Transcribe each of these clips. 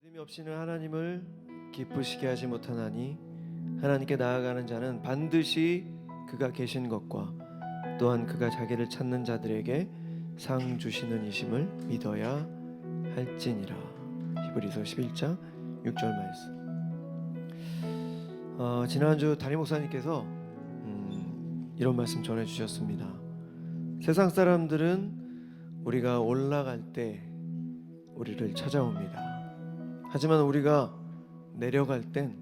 믿음이 없이는 하나님을 기쁘시게 하지 못하나니 하나님께 나아가는 자는 반드시 그가 계신 것과 또한 그가 자기를 찾는 자들에게 상 주시는 이심을 믿어야 할지니라. 히브리서 11장 6절 말씀. 지난주 담임 목사님께서 이런 말씀 전해주셨습니다. 세상 사람들은 우리가 올라갈 때 우리를 찾아옵니다. 하지만 우리가 내려갈 땐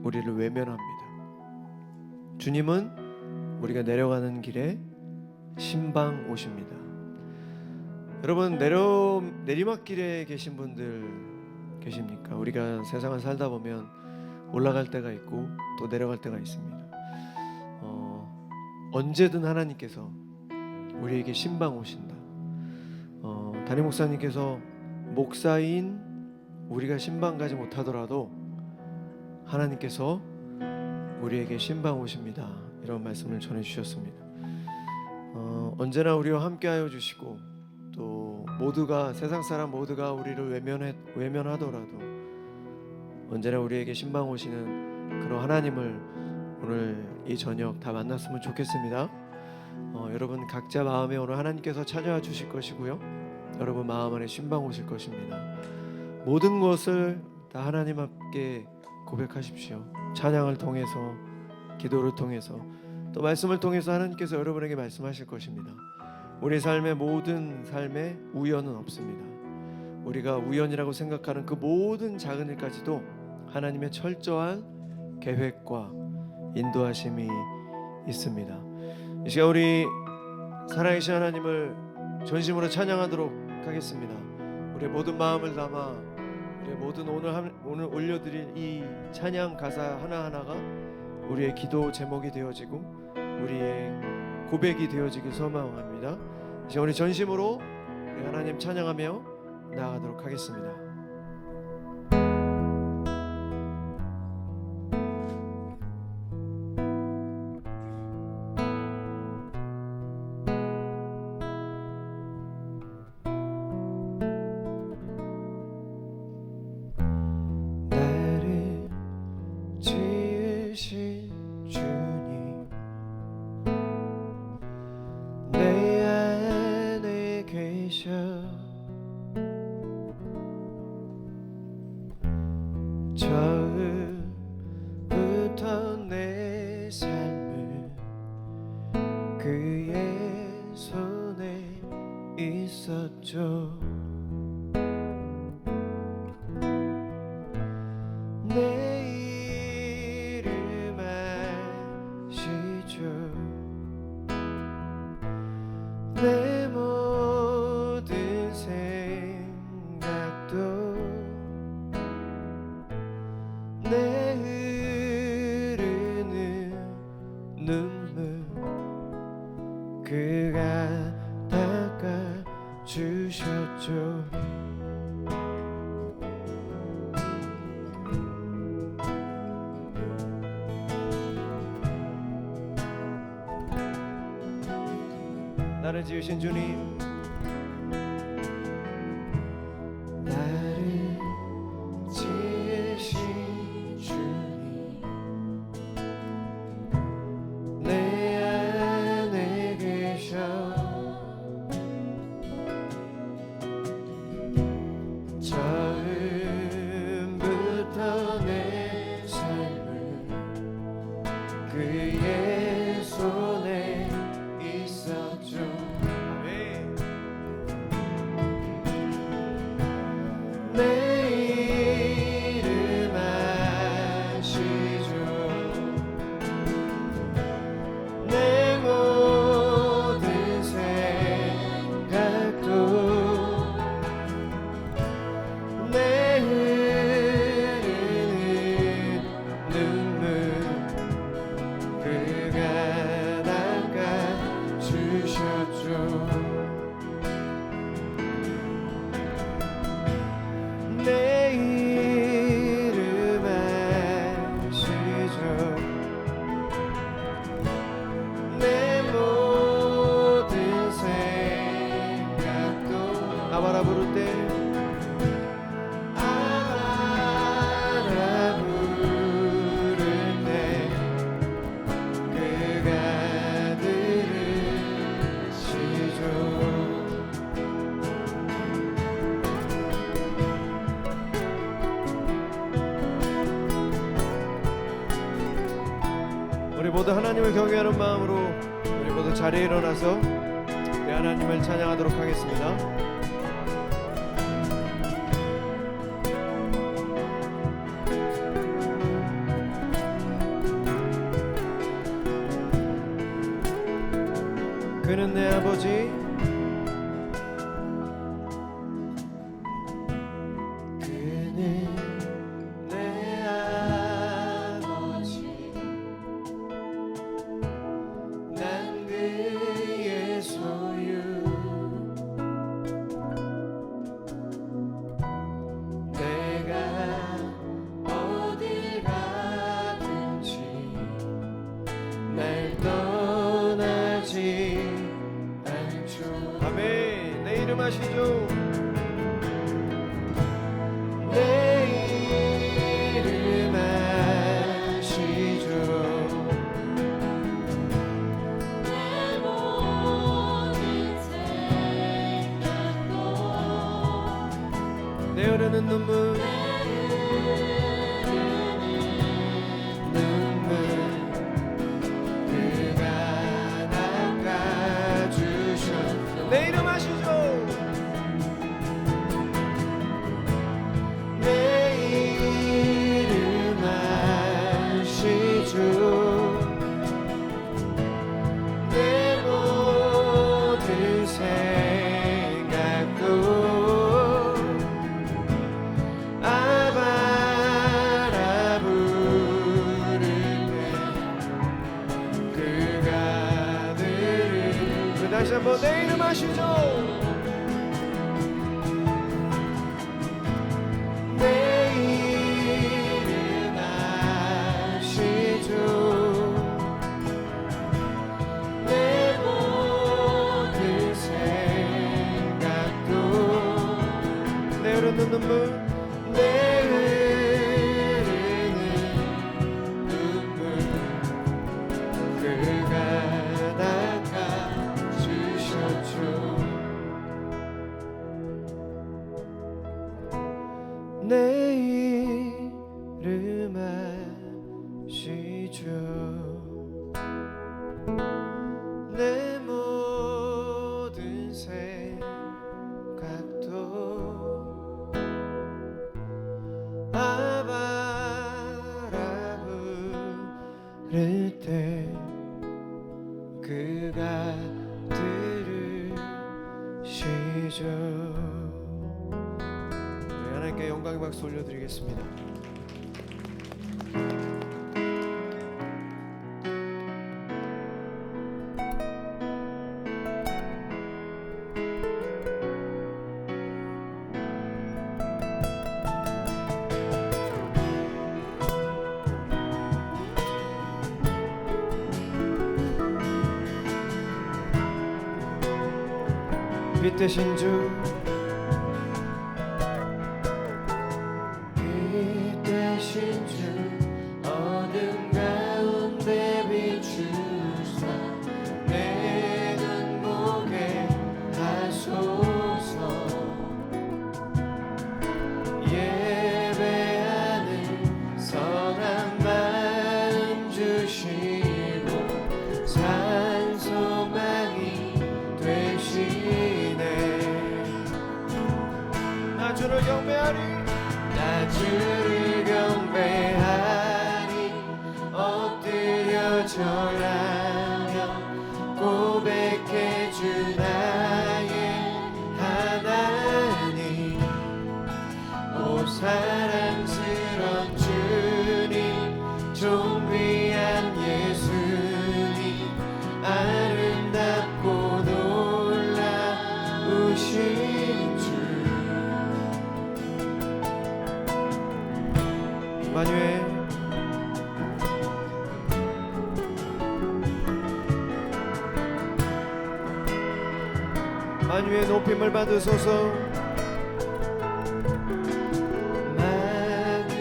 우리를 외면합니다. 주님은 우리가 내려가는 길에 신방 오십니다. 여러분, 내리막길에 계신 분들 계십니까? 우리가 세상을 살다 보면 올라갈 때가 있고 또 내려갈 때가 있습니다. 언제든 하나님께서 우리에게 신방 오신다. 담임 목사님께서 목사인 우리가 신방 가지 못하더라도 하나님께서 우리에게 신방 오십니다. 이런 말씀을 전해주셨습니다. 언제나 우리와 함께하여 주시고 또 모두가 세상 사람 모두가 우리를 외면하더라도 언제나 우리에게 신방 오시는 그런 하나님을 오늘 이 저녁 다 만났으면 좋겠습니다. 여러분 각자 마음에 오늘 하나님께서 찾아와 주실 것이고요. 여러분 마음 안에 신방 오실 것입니다. 모든 것을 다 하나님 앞에 고백하십시오. 찬양을 통해서, 기도를 통해서, 또 말씀을 통해서 하나님께서 여러분에게 말씀하실 것입니다. 우리 삶의 모든 삶에 우연은 없습니다. 우리가 우연이라고 생각하는 그 모든 작은 일까지도 하나님의 철저한 계획과 인도하심이 있습니다. 이 시간 우리 살아계신 하나님을 전심으로 찬양하도록 하겠습니다. 우리의 모든 마음을 담아 우리의 모든 오늘 올려드릴 이 찬양 가사 하나하나가 우리의 기도 제목이 되어지고 우리의 고백이 되어지길 소망합니다. 이제 우리 전심으로 우리 하나님 찬양하며 나아가도록 하겠습니다. 처음부터 내 삶을 그의 손에 있었죠. 내 이름 아시죠. 내 모든 생각도 내 흐르는 눈물 그가 닦아주셨죠. 나를 지으신 주님, 나를 지으신 주님, 내 안에 계셔. 처음부터 내 삶을 그의 손에 있었죠. 아멘. 내 이름 아시죠. 내 모든 생각도 내 흐르는 눈물 그가 닦아주셨죠. 내 이름 아시죠. 내 모든 생각도 아바라 부를 때 아바라 모두 하나님을 경외하는 마음으로 우리 모두 자리에 일어나서 우리 하나님을 찬양하도록 하겠습니다. 그는 내 아버지, 그는 내 아버지, 난 그의 소유, 내가 어딜 가든지 날 떠나지 아멘. 내 이름 아시죠? 내 이름 아시죠? 내 모든 생각도 내 흐르는 눈물 그가 닦아주셨소. 내 이름 아시죠? 내 이름 아시죠? 내 모든 생각도 아바라 부를 때 그가 들을 그 다시 한번 내 이름 아시죠? 내 이름 아시죠? 내 모든 생각도 내 흐르는 눈물 내 흐르는 눈물 그가 닦아주셨죠. 내 이름 아시죠? 내 모든 생각도 아바라 부를 때 그가 들으시죠. 우리 하나님께 영광의 박수 올려드리겠습니다. 빛 대신 주, 빛 대신 주, 어둠 가운데 비추사 내 눈 보게 하소서. 예배하는 선한 마음 주시고 산소망이 되시네. 나 주를 경배하리, 나 주를 경배하리. 엎드려 절하며 고백해 주 나의 하나님. 오 사랑스런 주님, 존귀한 예수님, 아름답고 놀라우신 주. 만유의 만유의 높임을 받으소서. 만유의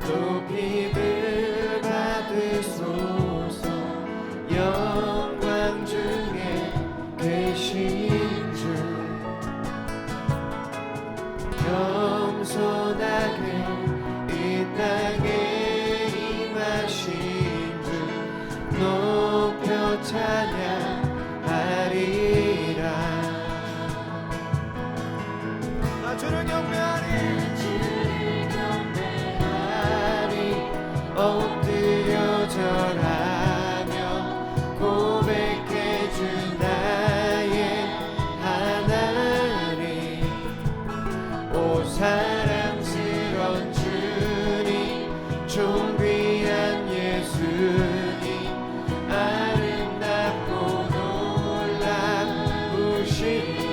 높임을 받으소서. 영광 중에 계신 주, 겸손하게 이 땅에 임하신 주,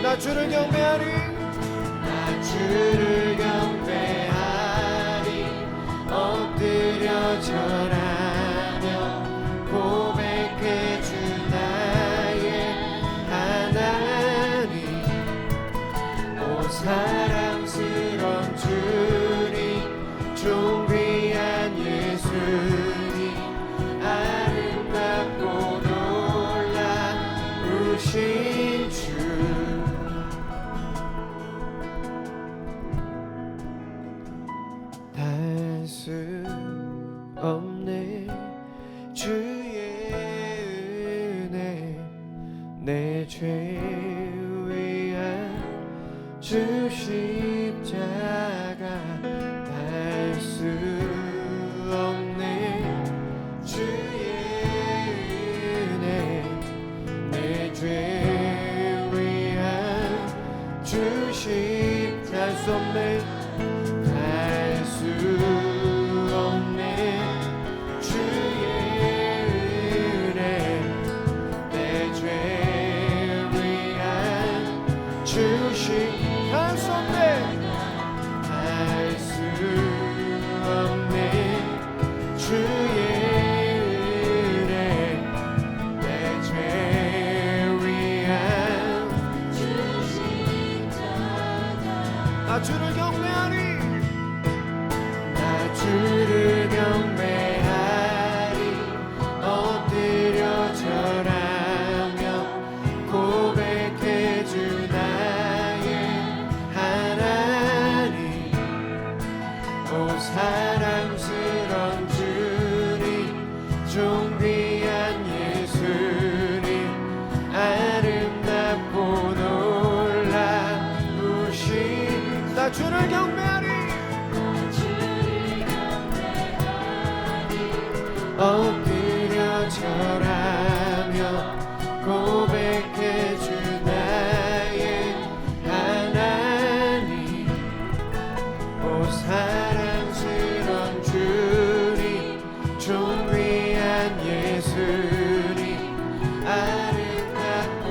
나 주를 경배하리. 나 주를 경배하리. 엎드려 절하며 고백해 주 나의 하나님. 오 사랑스러운 주님, 존귀한 예수님, 아름답고 놀라우신 주. 닿을 수 없네 주의 은혜, 내 죄 위한 주 십자가. 닿을 수 없네 주의 은혜, 내 죄 위한 주 십자가. 닿을 수 없네, 닿을 수 없네 주의 은혜, 내 죄 위한 주 십자가. 닿을 수 없네, 닿을 수 없네 주의 은혜, 내 죄 위한 주 십자가. 나 주를 경배하리. 나 주를 경배하리. 엎드려 절하며 고백해 주 나의 하나님. 오 사랑스러운 주님, 존귀한 예수님, 아름답고 놀라우신. 나 주를 경배하리. 엎드려 절하며 고백해 주 나의 하나님. 오 사랑스러운 주님, 존귀한 예수님, 아름답고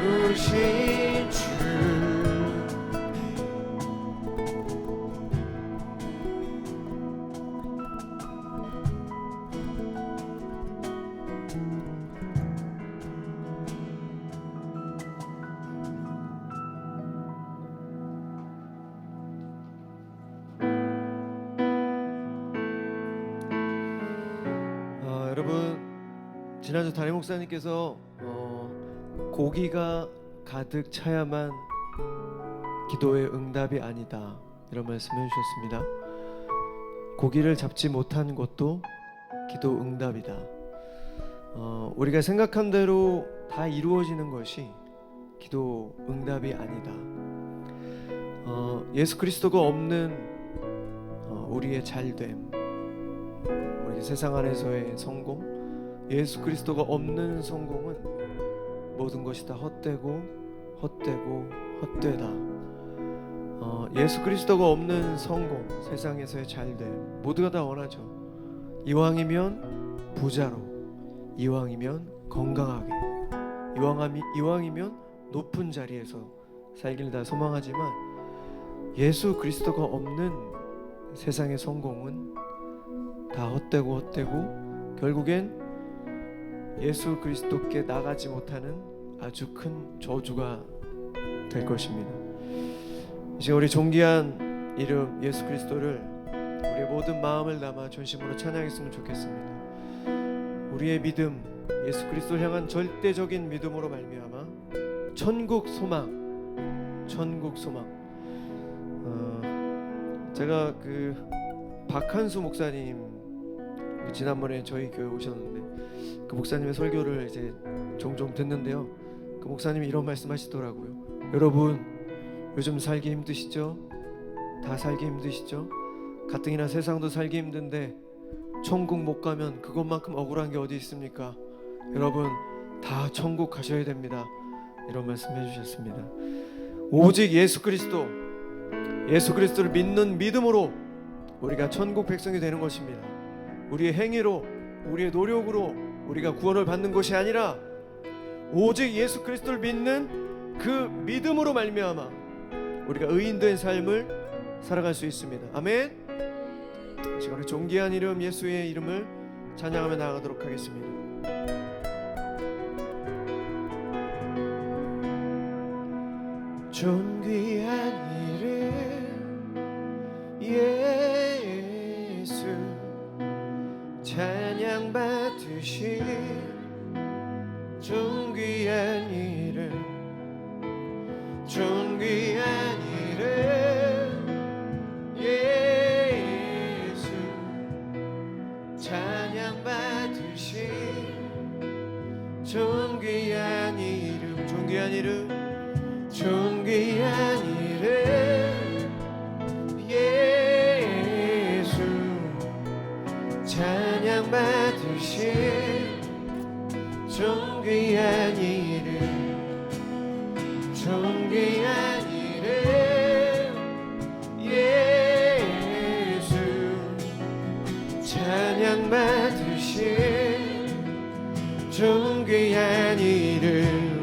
놀라우신 주. 여러분, 지난주 담임 목사님께서 고기가 가득 차야만 기도의 응답이 아니다, 이런 말씀을 해주셨습니다. 고기를 잡지 못한 것도 기도 응답이다. 우리가 생각한 대로 다 이루어지는 것이 기도 응답이 아니다. 예수 그리스도가 없는 우리의 잘됨, 우리 세상 안에서의 성공, 예수 그리스도가 없는 성공은 모든 것이 다 헛되고 헛되다. 예수 그리스도가 없는 성공, 세상에서의 잘됨, 모두가 다 원하죠. 이왕이면 부자로, 이왕이면 건강하게, 이왕이면 높은 자리에서 살기를 다 소망하지만 예수 그리스도가 없는 세상의 성공은 다 헛되고 결국엔 예수 그리스도께 나가지 못하는 아주 큰 저주가 될 것입니다. 이제 우리 존귀한 이름 예수 그리스도를 우리의 모든 마음을 담아 전심으로 찬양했으면 좋겠습니다. 우리의 믿음, 예수 그리스도를 향한 절대적인 믿음으로 말미암아 천국 소망. 제가 박한수 목사님 지난번에 저희 교회 오셨는데 그 목사님의 설교를 이제 종종 듣는데요. 그 목사님이 이런 말씀하시더라고요. 여러분, 요즘 살기 힘드시죠? 다 살기 힘드시죠? 가뜩이나 세상도 살기 힘든데 천국 못 가면 그것만큼 억울한 게 어디 있습니까? 여러분, 다 천국 가셔야 됩니다. 이런 말씀 해주셨습니다. 오직 예수 그리스도를 믿는 믿음으로 우리가 천국 백성이 되는 것입니다. 우리의 행위로, 우리의 노력으로 우리가 구원을 받는 것이 아니라 오직 예수 그리스도를 믿는 그 믿음으로 말미암아 우리가 의인된 삶을 살아갈 수 있습니다. 아멘. 지금 우리 존귀한 이름 예수의 이름을 찬양하며 나아가도록 하겠습니다. 존귀한 이름 예수 찬양 받으신 존귀한 이름 존귀한 이름 예수 찬양 받으신 존귀한 이름 존귀한 이름 존귀한 이름 예수 찬양 받으신 존귀한 이름 존귀한 이름 예수 찬양 받으신 존귀한 이름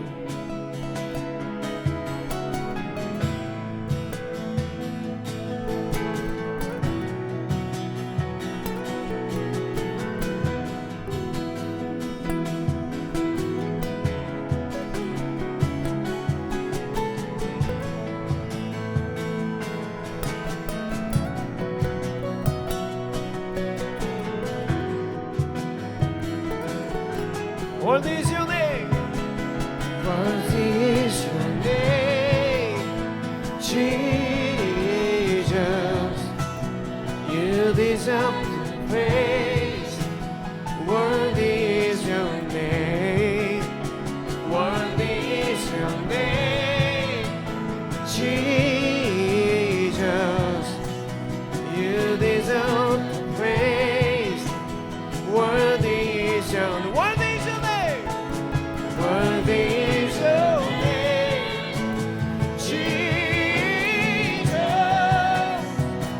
Worthy is your name. Worthy is your name, Jesus. You deserve the praise. Worthy is your name. Worthy is your name, Jesus. You deserve the praise. Worthy is your name. Worthy is your name, Jesus.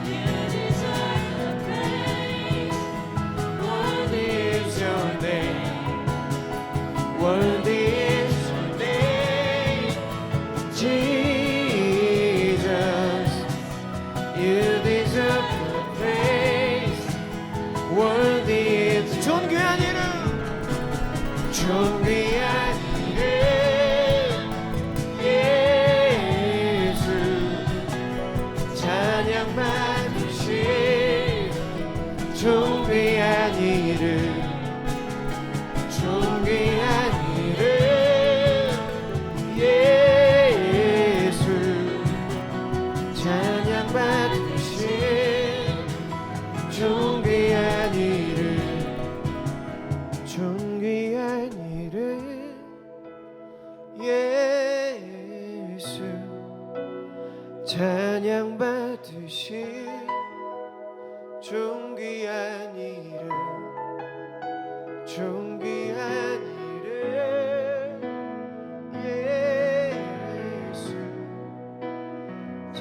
You deserve the praise. Worthy is your name. Worthy is your name, Jesus. You deserve the praise. Worthy is 존귀한 이름 존귀한 존귀한 이름 존귀한 이름 예수 찬양 받으신 존귀한 이름 존귀한 이름 예수 찬양 받으신 존귀한 이름 존귀한 이름 예수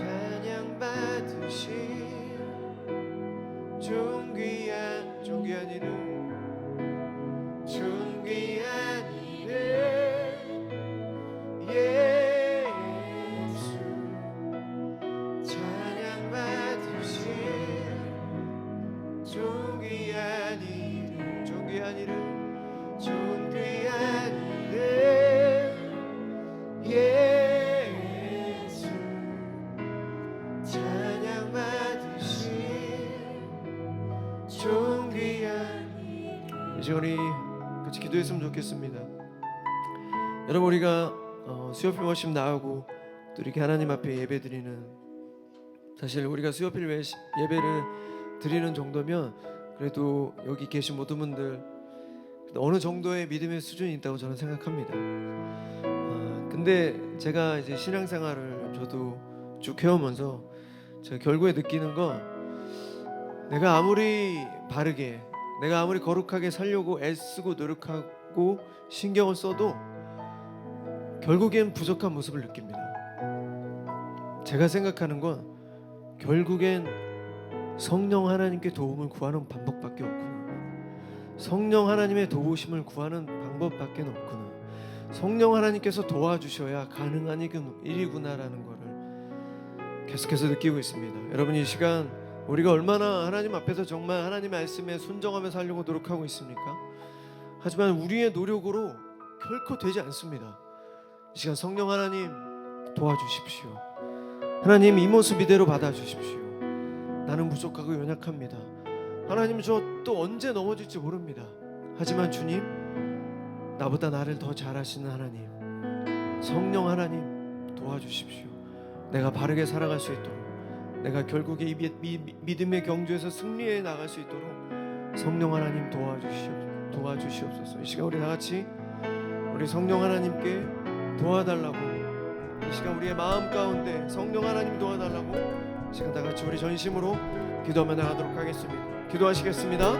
찬양 받으신 존귀한 이름 존귀한 이름 예수 찬양 받으신 존귀한 이름 존귀한 이름 존귀한 이름 예수 찬양 받으신 존귀한 이제 우리 같이 기도했으면 좋겠습니다. 여러분 우리가 수요필 워십 나오고 또 이렇게 하나님 앞에 예배드리는 사실 우리가 수요필 예배를 드리는 정도면 그래도 여기 계신 모든 분들 어느 정도의 믿음의 수준이 있다고 저는 생각합니다. 근데 제가 이제 신앙생활을 저도 쭉 해오면서 제가 결국에 느끼는 건 내가 아무리 바르게 내가 아무리 거룩하게 살려고 애쓰고 노력하고 신경을 써도 결국엔 부족한 모습을 느낍니다. 제가 생각하는 건 결국엔 성령 하나님께 도움을 구하는 방법밖에 없구나. 성령 하나님의 도우심을 구하는 방법밖에 없구나. 성령 하나님께서 도와주셔야 가능한 일이구나라는 것을 계속해서 느끼고 있습니다. 여러분, 이 시간 우리가 얼마나 하나님 앞에서 정말 하나님 말씀에 순종하며 살려고 노력하고 있습니까? 하지만 우리의 노력으로 결코 되지 않습니다. 이 시간 성령 하나님 도와주십시오. 하나님, 이 모습 이대로 받아주십시오. 나는 부족하고 연약합니다. 하나님, 저 또 언제 넘어질지 모릅니다. 하지만 주님, 나보다 나를 더 잘하시는 하나님, 성령 하나님 도와주십시오. 내가 바르게 살아갈 수 있도록, 내가 결국에 이 믿음의 경주에서 승리해 나갈 수 있도록 성령 하나님 도와주시옵소서. 이 시간 우리 다 같이 우리 성령 하나님께 도와달라고, 이 시간 우리의 마음 가운데 성령 하나님 도와달라고 이 시간 다 같이 우리 전심으로 기도하며 나가도록 하겠습니다. 기도하시겠습니다.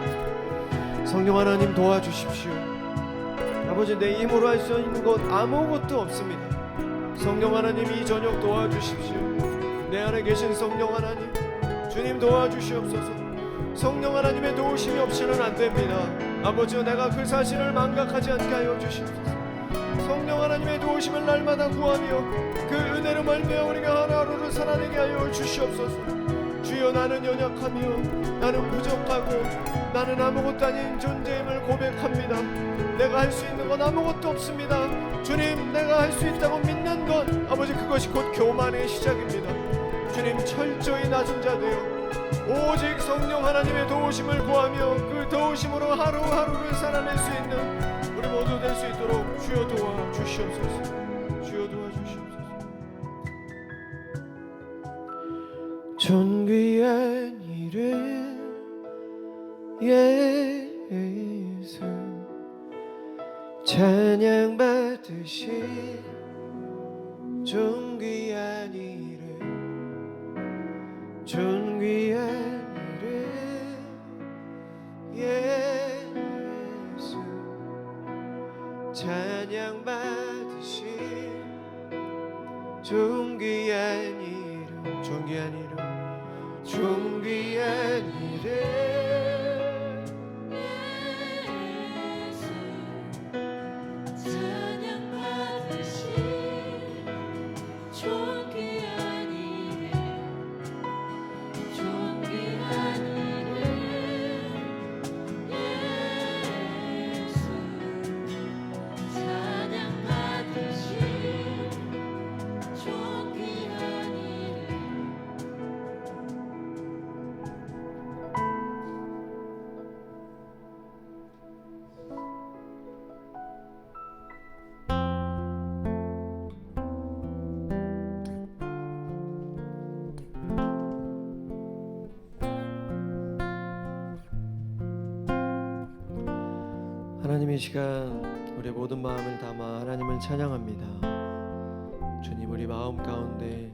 성령 하나님 도와주십시오. 아버지, 내 힘으로 할 수 있는 것 아무것도 없습니다. 성령 하나님, 이 저녁 도와주십시오. 내 안에 계신 성령 하나님, 주님 도와주시옵소서. 성령 하나님의 도우심이 없이는 안 됩니다. 아버지여, 내가 그 사실을 망각하지 않게 하여 주시옵소서. 성령 하나님의 도우심을 날마다 구하며 그 은혜로 말미암아 우리가 하루하루를 살아내게 하여 주시옵소서. 주여, 나는 연약하며 나는 부족하고 나는 아무것도 아닌 존재임을 고백합니다. 내가 할 수 있는 건 아무것도 없습니다. 주님, 내가 할 수 있다고 믿는 것, 아버지, 그것이 곧 교만의 시작입니다. 주님, 철저히 낮은 자 되어 오직 성령 하나님의 도우심을 구하며 그 도우심으로 하루하루를 살아낼 수 있는 우리 모두 될 수 있도록 주여 도와주시옵소서. 주여 도와주시옵소서. 존귀한 이름 예수, 찬양 받으신 존귀한 이름, 존귀한 이름 예수, 찬양 받으신 존귀한 이름, 존귀한 이름, 존귀한 이름 하나님, 이 시간 우리의 모든 마음을 담아 하나님을 찬양합니다. 주님, 우리 마음 가운데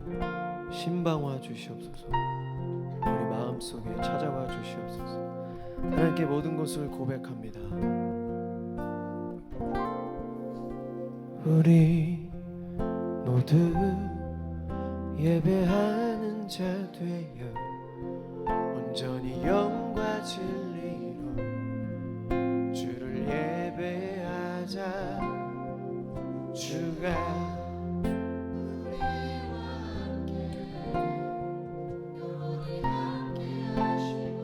신방와 주시옵소서. 우리 마음속에 찾아와 주시옵소서. 하나님께 모든 것을 고백합니다. 우리 모두 예배하는 자 되어 온전히 영과 진리로 주를 예배하자. 주가 우리와 함께 영원히 함께 하시고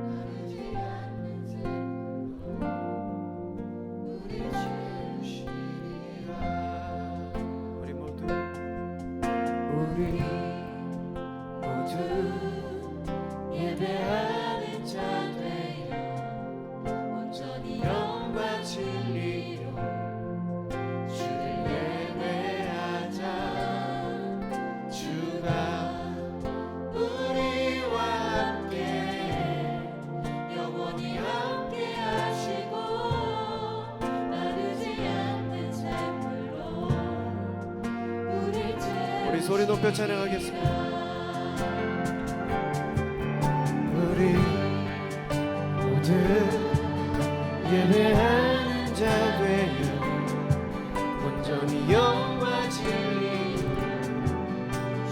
나르지 않는 삶으로 우리 주시리라. 우리 모두 예배하는 자 되어 온전히 영과 진리로 주를 예배하자. 주가 우리와 함께 영원히 함께 하시고 마르지 않는 삶으로 우리 소리 높여 찬양하겠습니다. 우리 모두 예배하는 자 되어 온전히 영과 진리로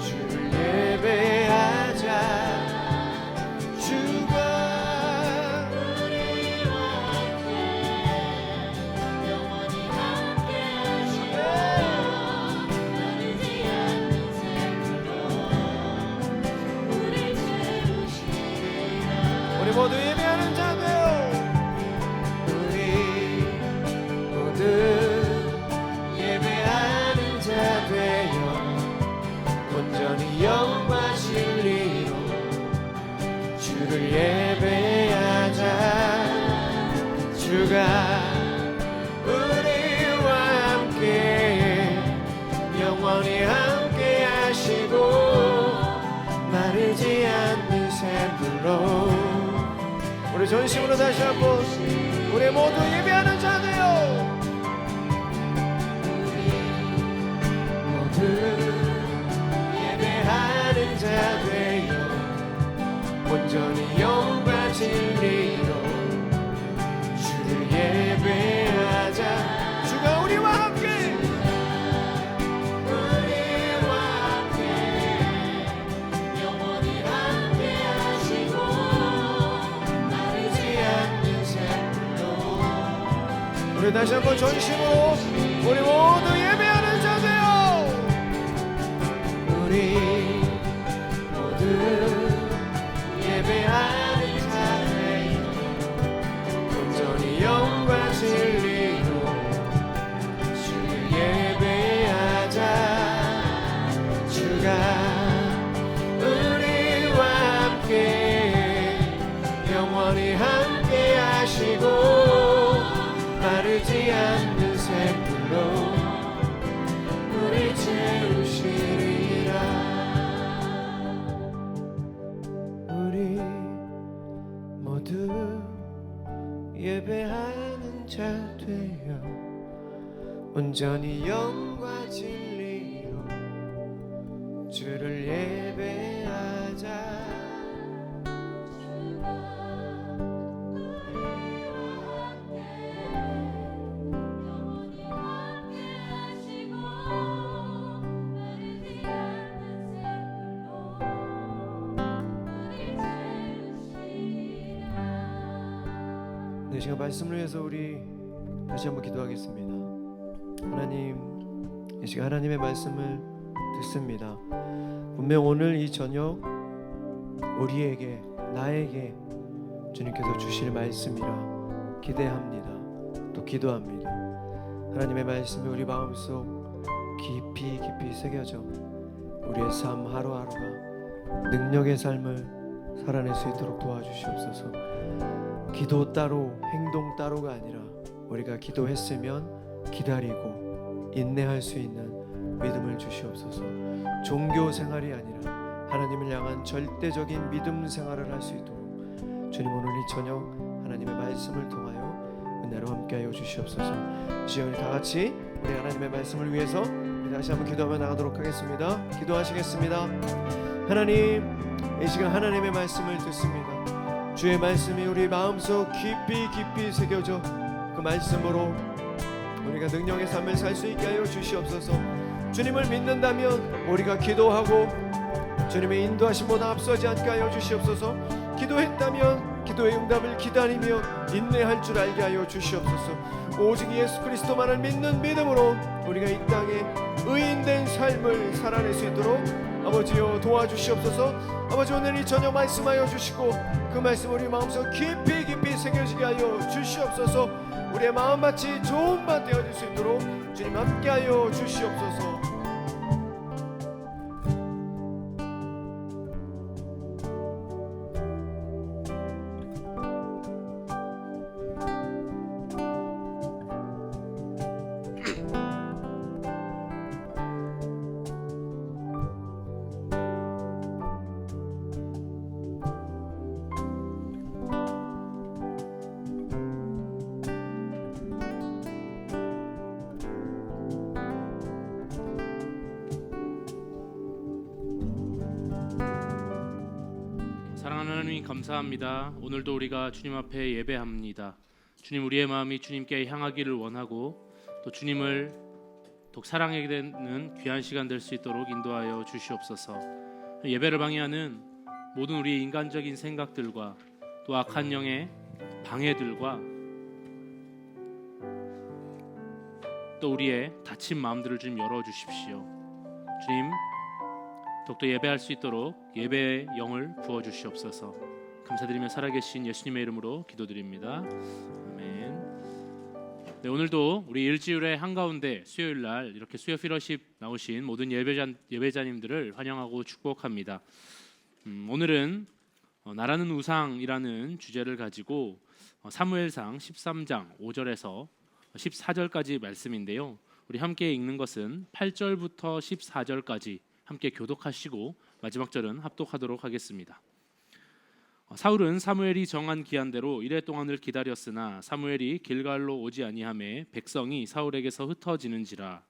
주를 예배하자. 주가 우리와 함께 영원히 함께 전심으로 다시 한번 우리 모두 예배하는 자 되요 모두 예배하는 자 되요 온전히 영과 진리로 주를 예배하자. 주가 우리와 함께 영원히 함께 하시고 마르지 않는 샘물로 우리 다시 한번 전심으로 우리 모두 예배하는 자 되요 우리 모두 예배하는 자 되요 온전히 영과 진리로 주를 예배하자. 주가 우리와 함께 영원히 함께 하시고 마르지 않는 샘물로 우리 채우시리라. 우리 모두 예배하는 자 되어 온전히 영과 진리로 주를 예배하자. 영원히 함께 하시고 마르지 않는 샘물로 우리 채우시리라. 네, 시간 말씀을 위해서 우리 다시 한번 기도하겠습니다. 하나님, 이 시간 하나님의 말씀을 듣습니다. 분명 오늘 이 저녁 우리에게, 나에게 주님께서 주실 말씀이라 기대합니다. 또 기도합니다. 하나님의 말씀이 우리 마음속 깊이 깊이 새겨져 우리의 삶 하루하루가 능력의 삶을 살아낼 수 있도록 도와주시옵소서. 기도 따로 행동 따로가 아니라 우리가 기도했으면 기다리고 인내할 수 있는 믿음을 주시옵소서. 종교 생활이 아니라 하나님을 향한 절대적인 믿음 생활을 할 수 있도록 주님 오늘 이 저녁 하나님의 말씀을 통하여 은혜로 함께하여 주시옵소서. 주여, 우리 다 같이 우리 하나님의 말씀을 위해서 우리 다시 한번 기도하며 나가도록 하겠습니다. 기도하시겠습니다. 하나님, 이 시간 하나님의 말씀을 듣습니다. 주의 말씀이 우리 마음속 깊이 깊이 새겨져 그 말씀으로 우리가 능력의 삶을 살 수 있게 하여 주시옵소서. 주님을 믿는다면 우리가 기도하고 주님의 인도하심보다 앞서지 않게 하여 주시옵소서. 기도했다면 기도의 응답을 기다리며 인내할 줄 알게 하여 주시옵소서. 오직 예수 그리스도만을 믿는 믿음으로 우리가 이 땅에 의인된 삶을 살아낼 수 있도록 아버지여 도와주시옵소서. 아버지, 오늘 이 저녁 말씀하여 주시고 그 말씀 우리 마음속 깊이 깊이 새겨지게 하여 주시옵소서. 우리의 마음밭이 좋은 밭 되어질 수 있도록 주님 함께하여 주시옵소서. 사랑하는 하나님, 감사합니다. 오늘도 우리가 주님 앞에 예배합니다. 주님, 우리의 마음이 주님께 향하기를 원하고 또 주님을 더욱 사랑하게 되는 귀한 시간 될 수 있도록 인도하여 주시옵소서. 예배를 방해하는 모든 우리의 인간적인 생각들과 또 악한 영의 방해들과 또 우리의 다친 마음들을 좀 열어주십시오. 주님, 더욱더 예배할 수 있도록 예배의 영을 부어주시옵소서. 감사드리며 살아계신 예수님의 이름으로 기도드립니다. 아멘. 네, 오늘도 우리 일주일의 한가운데 수요일날 이렇게 수요 피러십 나오신 모든 예배자님들을 환영하고 축복합니다. 오늘은 나라는 우상이라는 주제를 가지고 사무엘상 13장 5절에서 14절까지 말씀인데요. 우리 함께 읽는 것은 8절부터 14절까지 함께 교독하시고 마지막 절은 합독하도록 하겠습니다. 사울은 사무엘이 정한 기한대로 이래 동안을 기다렸으나 사무엘이 길갈로 오지 아니하매 백성이 사울에게서 흩어지는지라.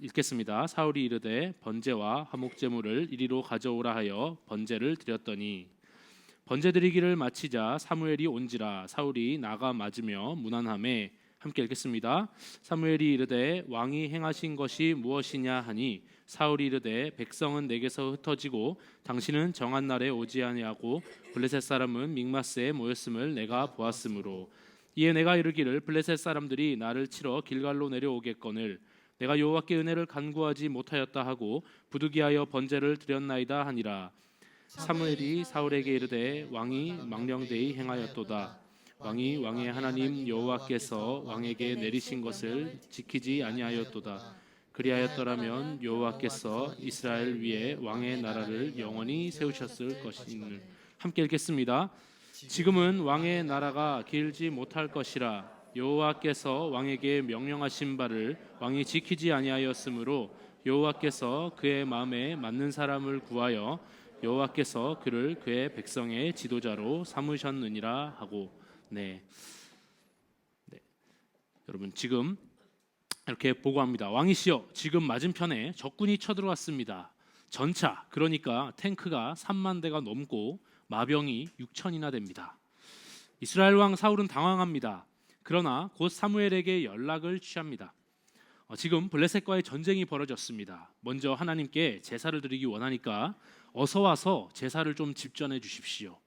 읽겠습니다. 사울이 이르되 번제와 화목제물을 이리로 가져오라 하여 번제를 드렸더니 번제 드리기를 마치자 사무엘이 온지라. 사울이 나가 맞으며 문안하매. 함께 읽겠습니다. 사무엘이 이르되 왕이 행하신 것이 무엇이냐 하니 사울이 이르되 백성은 내게서 흩어지고 당신은 정한 날에 오지 아니하고 블레셋 사람은 믹마스에 모였음을 내가 보았으므로 이에 내가 이르기를 블레셋 사람들이 나를 치러 길갈로 내려오겠거늘 내가 여호와께 은혜를 간구하지 못하였다 하고 부득이하여 번제를 드렸나이다 하니라. 사무엘이 사울에게 이르되 왕이 망령되이 행하였도다. 왕이 왕의 하나님 여호와께서 왕에게 내리신 것을 지키지 아니하였도다. 그리하였더라면 여호와께서 이스라엘 위에 왕의 나라를 영원히 세우셨을 것이니. 함께 읽겠습니다. 지금은 왕의 나라가 길지 못할 것이라. 여호와께서 왕에게 명령하신 바를 왕이 지키지 아니하였으므로 여호와께서 그의 마음에 맞는 사람을 구하여 여호와께서 그를 그의 백성의 지도자로 삼으셨느니라 하고. 네. 여러분 지금 이렇게 보고합니다. 왕이시여, 지금 맞은편에 적군이 쳐들어왔습니다. 전차, 그러니까 탱크가 3만 대가 넘고 마병이 6천이나 됩니다. 이스라엘 왕 사울은 당황합니다. 그러나 곧 사무엘에게 연락을 취합니다. 지금 블레셋과의 전쟁이 벌어졌습니다. 먼저 하나님께 제사를 드리기 원하니까 어서 와서 제사를 좀 집전해 주십시오.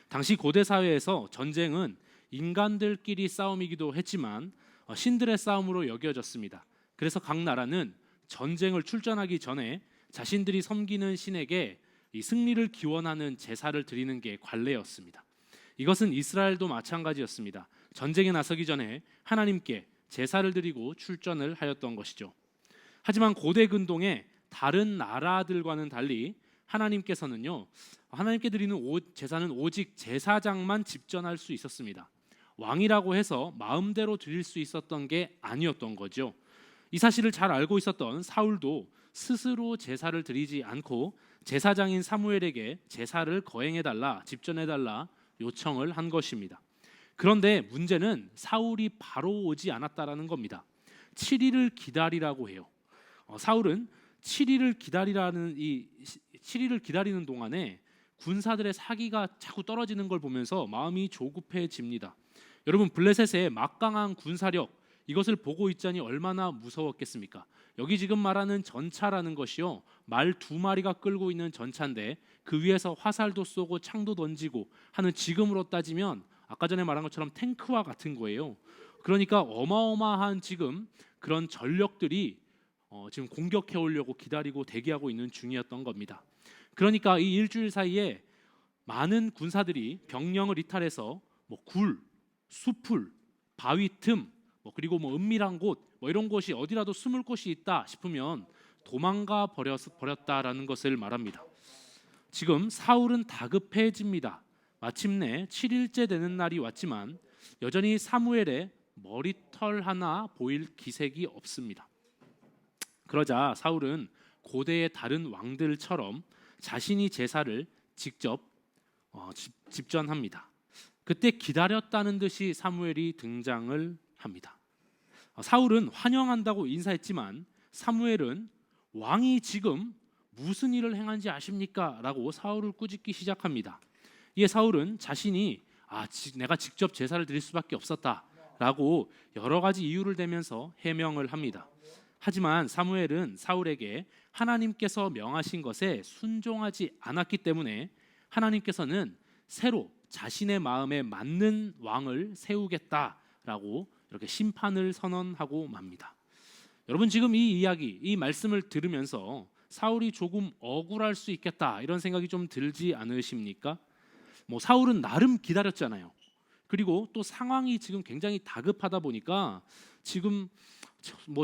당시 고대 사회에서 전쟁은 인간들끼리 싸움이기도 했지만 신들의 싸움으로 여겨졌습니다. 그래서 각 나라는 전쟁을 출전하기 전에 자신들이 섬기는 신에게 이 승리를 기원하는 제사를 드리는 게 관례였습니다. 이것은 이스라엘도 마찬가지였습니다. 전쟁에 나서기 전에 하나님께 제사를 드리고 출전을 하였던 것이죠. 하지만 고대 근동의 다른 나라들과는 달리 하나님께서는요, 하나님께 드리는 제사는 오직 제사장만 집전할 수 있었습니다. 왕이라고 해서 마음대로 드릴 수 있었던 게 아니었던 거죠. 이 사실을 잘 알고 있었던 사울도 스스로 제사를 드리지 않고 제사장인 사무엘에게 제사를 거행해달라, 집전해달라 요청을 한 것입니다. 그런데 문제는 사울이 바로 오지 않았다라는 겁니다. 7일을 기다리라고 해요. 사울은 7일을 기다리는 동안에 군사들의 사기가 자꾸 떨어지는 걸 보면서 마음이 조급해집니다. 여러분, 블레셋의 막강한 군사력, 이것을 보고 있자니 얼마나 무서웠겠습니까? 여기 지금 말하는 전차라는 것이요, 말 2마리가 끌고 있는 전차인데 그 위에서 화살도 쏘고 창도 던지고 하는, 지금으로 따지면 아까 전에 말한 것처럼 탱크와 같은 거예요. 그러니까 어마어마한 지금 그런 전력들이 지금 공격해 오려고 기다리고 대기하고 있는 중이었던 겁니다. 그러니까 이 일주일 사이에 많은 군사들이 병력을 이탈해서 굴, 숲을, 바위 틈, 그리고 은밀한 곳, 이런 곳이 어디라도 숨을 곳이 있다 싶으면 도망가 버렸다라는 것을 말합니다. 지금 사울은 다급해집니다. 마침내 7일째 되는 날이 왔지만 여전히 사무엘의 머리털 하나 보일 기색이 없습니다. 그러자 사울은 고대의 다른 왕들처럼 자신이 제사를 직접 집전합니다. 그때 기다렸다는 듯이 사무엘이 등장을 합니다. 사울은 환영한다고 인사했지만 사무엘은 왕이 지금 무슨 일을 행한지 아십니까? 라고 사울을 꾸짖기 시작합니다. 이에 사울은 자신이 내가 직접 제사를 드릴 수밖에 없었다라고 여러 가지 이유를 대면서 해명을 합니다. 하지만 사무엘은 사울에게 하나님께서 명하신 것에 순종하지 않았기 때문에 하나님께서는 새로 자신의 마음에 맞는 왕을 세우겠다라고 이렇게 심판을 선언하고 맙니다. 여러분, 지금 이 이야기, 이 말씀을 들으면서 사울이 조금 억울할 수 있겠다 이런 생각이 좀 들지 않으십니까? 사울은 나름 기다렸잖아요. 그리고 또 상황이 지금 굉장히 다급하다 보니까 지금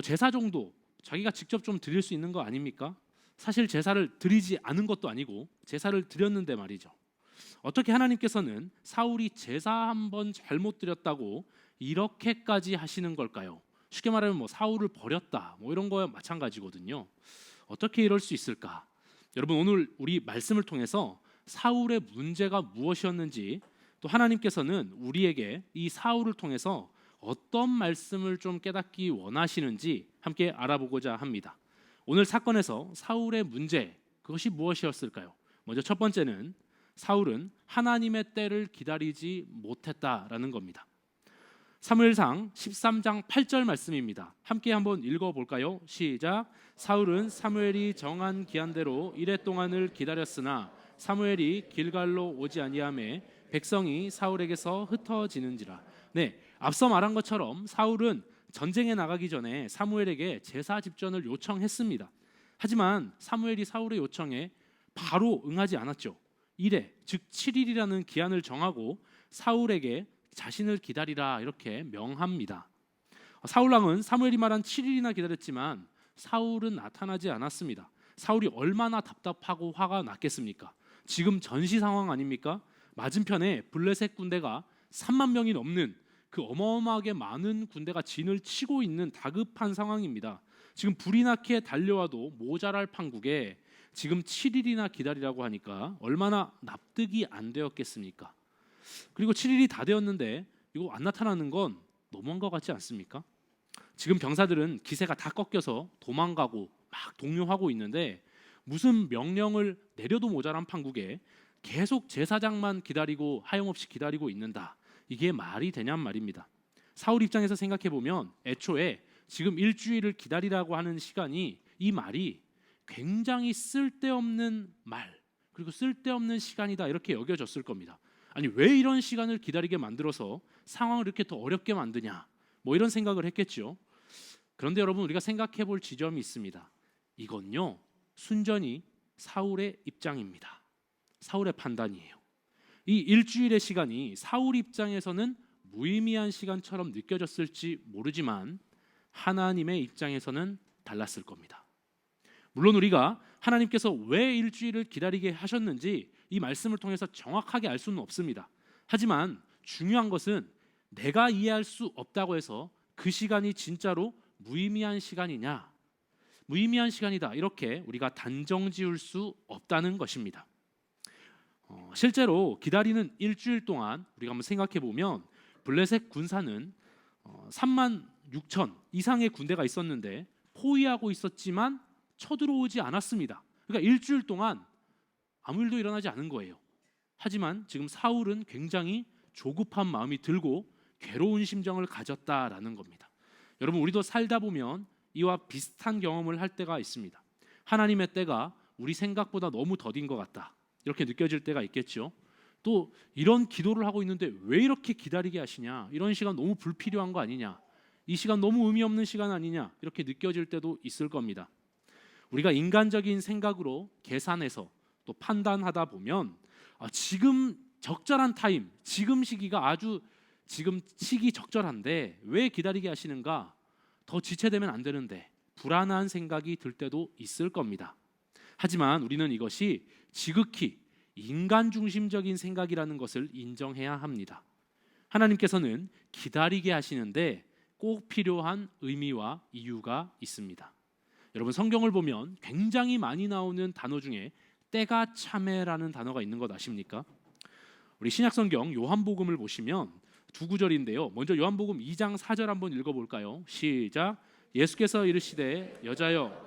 제사 정도 자기가 직접 좀 드릴 수 있는 거 아닙니까? 사실 제사를 드리지 않은 것도 아니고 제사를 드렸는데 말이죠. 어떻게 하나님께서는 사울이 제사 한번 잘못 드렸다고 이렇게까지 하시는 걸까요? 쉽게 말하면 사울을 버렸다 이런 거와 마찬가지거든요. 어떻게 이럴 수 있을까? 여러분 오늘 우리 말씀을 통해서 사울의 문제가 무엇이었는지 또 하나님께서는 우리에게 이 사울을 통해서 어떤 말씀을 좀 깨닫기 원하시는지 함께 알아보고자 합니다. 오늘 사건에서 사울의 문제 그것이 무엇이었을까요? 먼저 첫 번째는 사울은 하나님의 때를 기다리지 못했다라는 겁니다. 사무엘상 13장 8절 말씀입니다. 함께 한번 읽어볼까요? 시작. 사울은 사무엘이 정한 기한대로 이레 동안을 기다렸으나 사무엘이 길갈로 오지 아니하매 백성이 사울에게서 흩어지는지라. 네, 앞서 말한 것처럼 사울은 전쟁에 나가기 전에 사무엘에게 제사 집전을 요청했습니다. 하지만 사무엘이 사울의 요청에 바로 응하지 않았죠. 이레, 즉 7일이라는 기한을 정하고 사울에게 자신을 기다리라 이렇게 명합니다. 사울왕은 사무엘이 말한 7일이나 기다렸지만 사울은 나타나지 않았습니다. 사울이 얼마나 답답하고 화가 났겠습니까? 지금 전시 상황 아닙니까? 맞은편에 블레셋 군대가 3만 명이 넘는 그 어마어마하게 많은 군대가 진을 치고 있는 다급한 상황입니다. 지금 불이 나게 달려와도 모자랄 판국에 지금 7일이나 기다리라고 하니까 얼마나 납득이 안 되었겠습니까? 그리고 7일이 다 되었는데 이거 안 나타나는 건 너무한 것 같지 않습니까? 지금 병사들은 기세가 다 꺾여서 도망가고 막 동요하고 있는데 무슨 명령을 내려도 모자란 판국에 계속 제사장만 기다리고 하염없이 기다리고 있는다. 이게 말이 되냔 말입니다. 사울 입장에서 생각해 보면 애초에 지금 일주일을 기다리라고 하는 시간이 이 말이 굉장히 쓸데없는 말 그리고 쓸데없는 시간이다 이렇게 여겨졌을 겁니다. 아니 왜 이런 시간을 기다리게 만들어서 상황을 이렇게 더 어렵게 만드냐 뭐 이런 생각을 했겠죠. 그런데 여러분 우리가 생각해 볼 지점이 있습니다. 이건요 순전히 사울의 입장입니다. 사울의 판단이에요. 이 일주일의 시간이 사울 입장에서는 무의미한 시간처럼 느껴졌을지 모르지만 하나님의 입장에서는 달랐을 겁니다. 물론 우리가 하나님께서 왜 일주일을 기다리게 하셨는지 이 말씀을 통해서 정확하게 알 수는 없습니다. 하지만 중요한 것은 내가 이해할 수 없다고 해서 그 시간이 진짜로 무의미한 시간이냐, 무의미한 시간이다 이렇게 우리가 단정 지을 수 없다는 것입니다. 실제로 기다리는 일주일 동안 우리가 한번 생각해 보면 블레셋 군사는 3만 6천 이상의 군대가 있었는데 포위하고 있었지만 쳐들어오지 않았습니다. 그러니까 일주일 동안 아무 일도 일어나지 않은 거예요. 하지만 지금 사울은 굉장히 조급한 마음이 들고 괴로운 심정을 가졌다라는 겁니다. 여러분 우리도 살다 보면 이와 비슷한 경험을 할 때가 있습니다. 하나님의 때가 우리 생각보다 너무 더딘 것 같다 이렇게 느껴질 때가 있겠죠. 또 이런 기도를 하고 있는데 왜 이렇게 기다리게 하시냐, 이런 시간 너무 불필요한 거 아니냐, 이 시간 너무 의미 없는 시간 아니냐 이렇게 느껴질 때도 있을 겁니다. 우리가 인간적인 생각으로 계산해서 또 판단하다 보면 지금 적절한 타임, 지금 시기가 아주 지금 시기 적절한데 왜 기다리게 하시는가, 더 지체되면 안 되는데 불안한 생각이 들 때도 있을 겁니다. 하지만 우리는 이것이 지극히 인간 중심적인 생각이라는 것을 인정해야 합니다. 하나님께서는 기다리게 하시는데 꼭 필요한 의미와 이유가 있습니다. 여러분 성경을 보면 굉장히 많이 나오는 단어 중에 때가 참에라는 단어가 있는 것 아십니까? 우리 신약성경 요한복음을 보시면 두 구절인데요. 먼저 요한복음 2장 4절 한번 읽어볼까요? 시작. 예수께서 이르시되 여자여.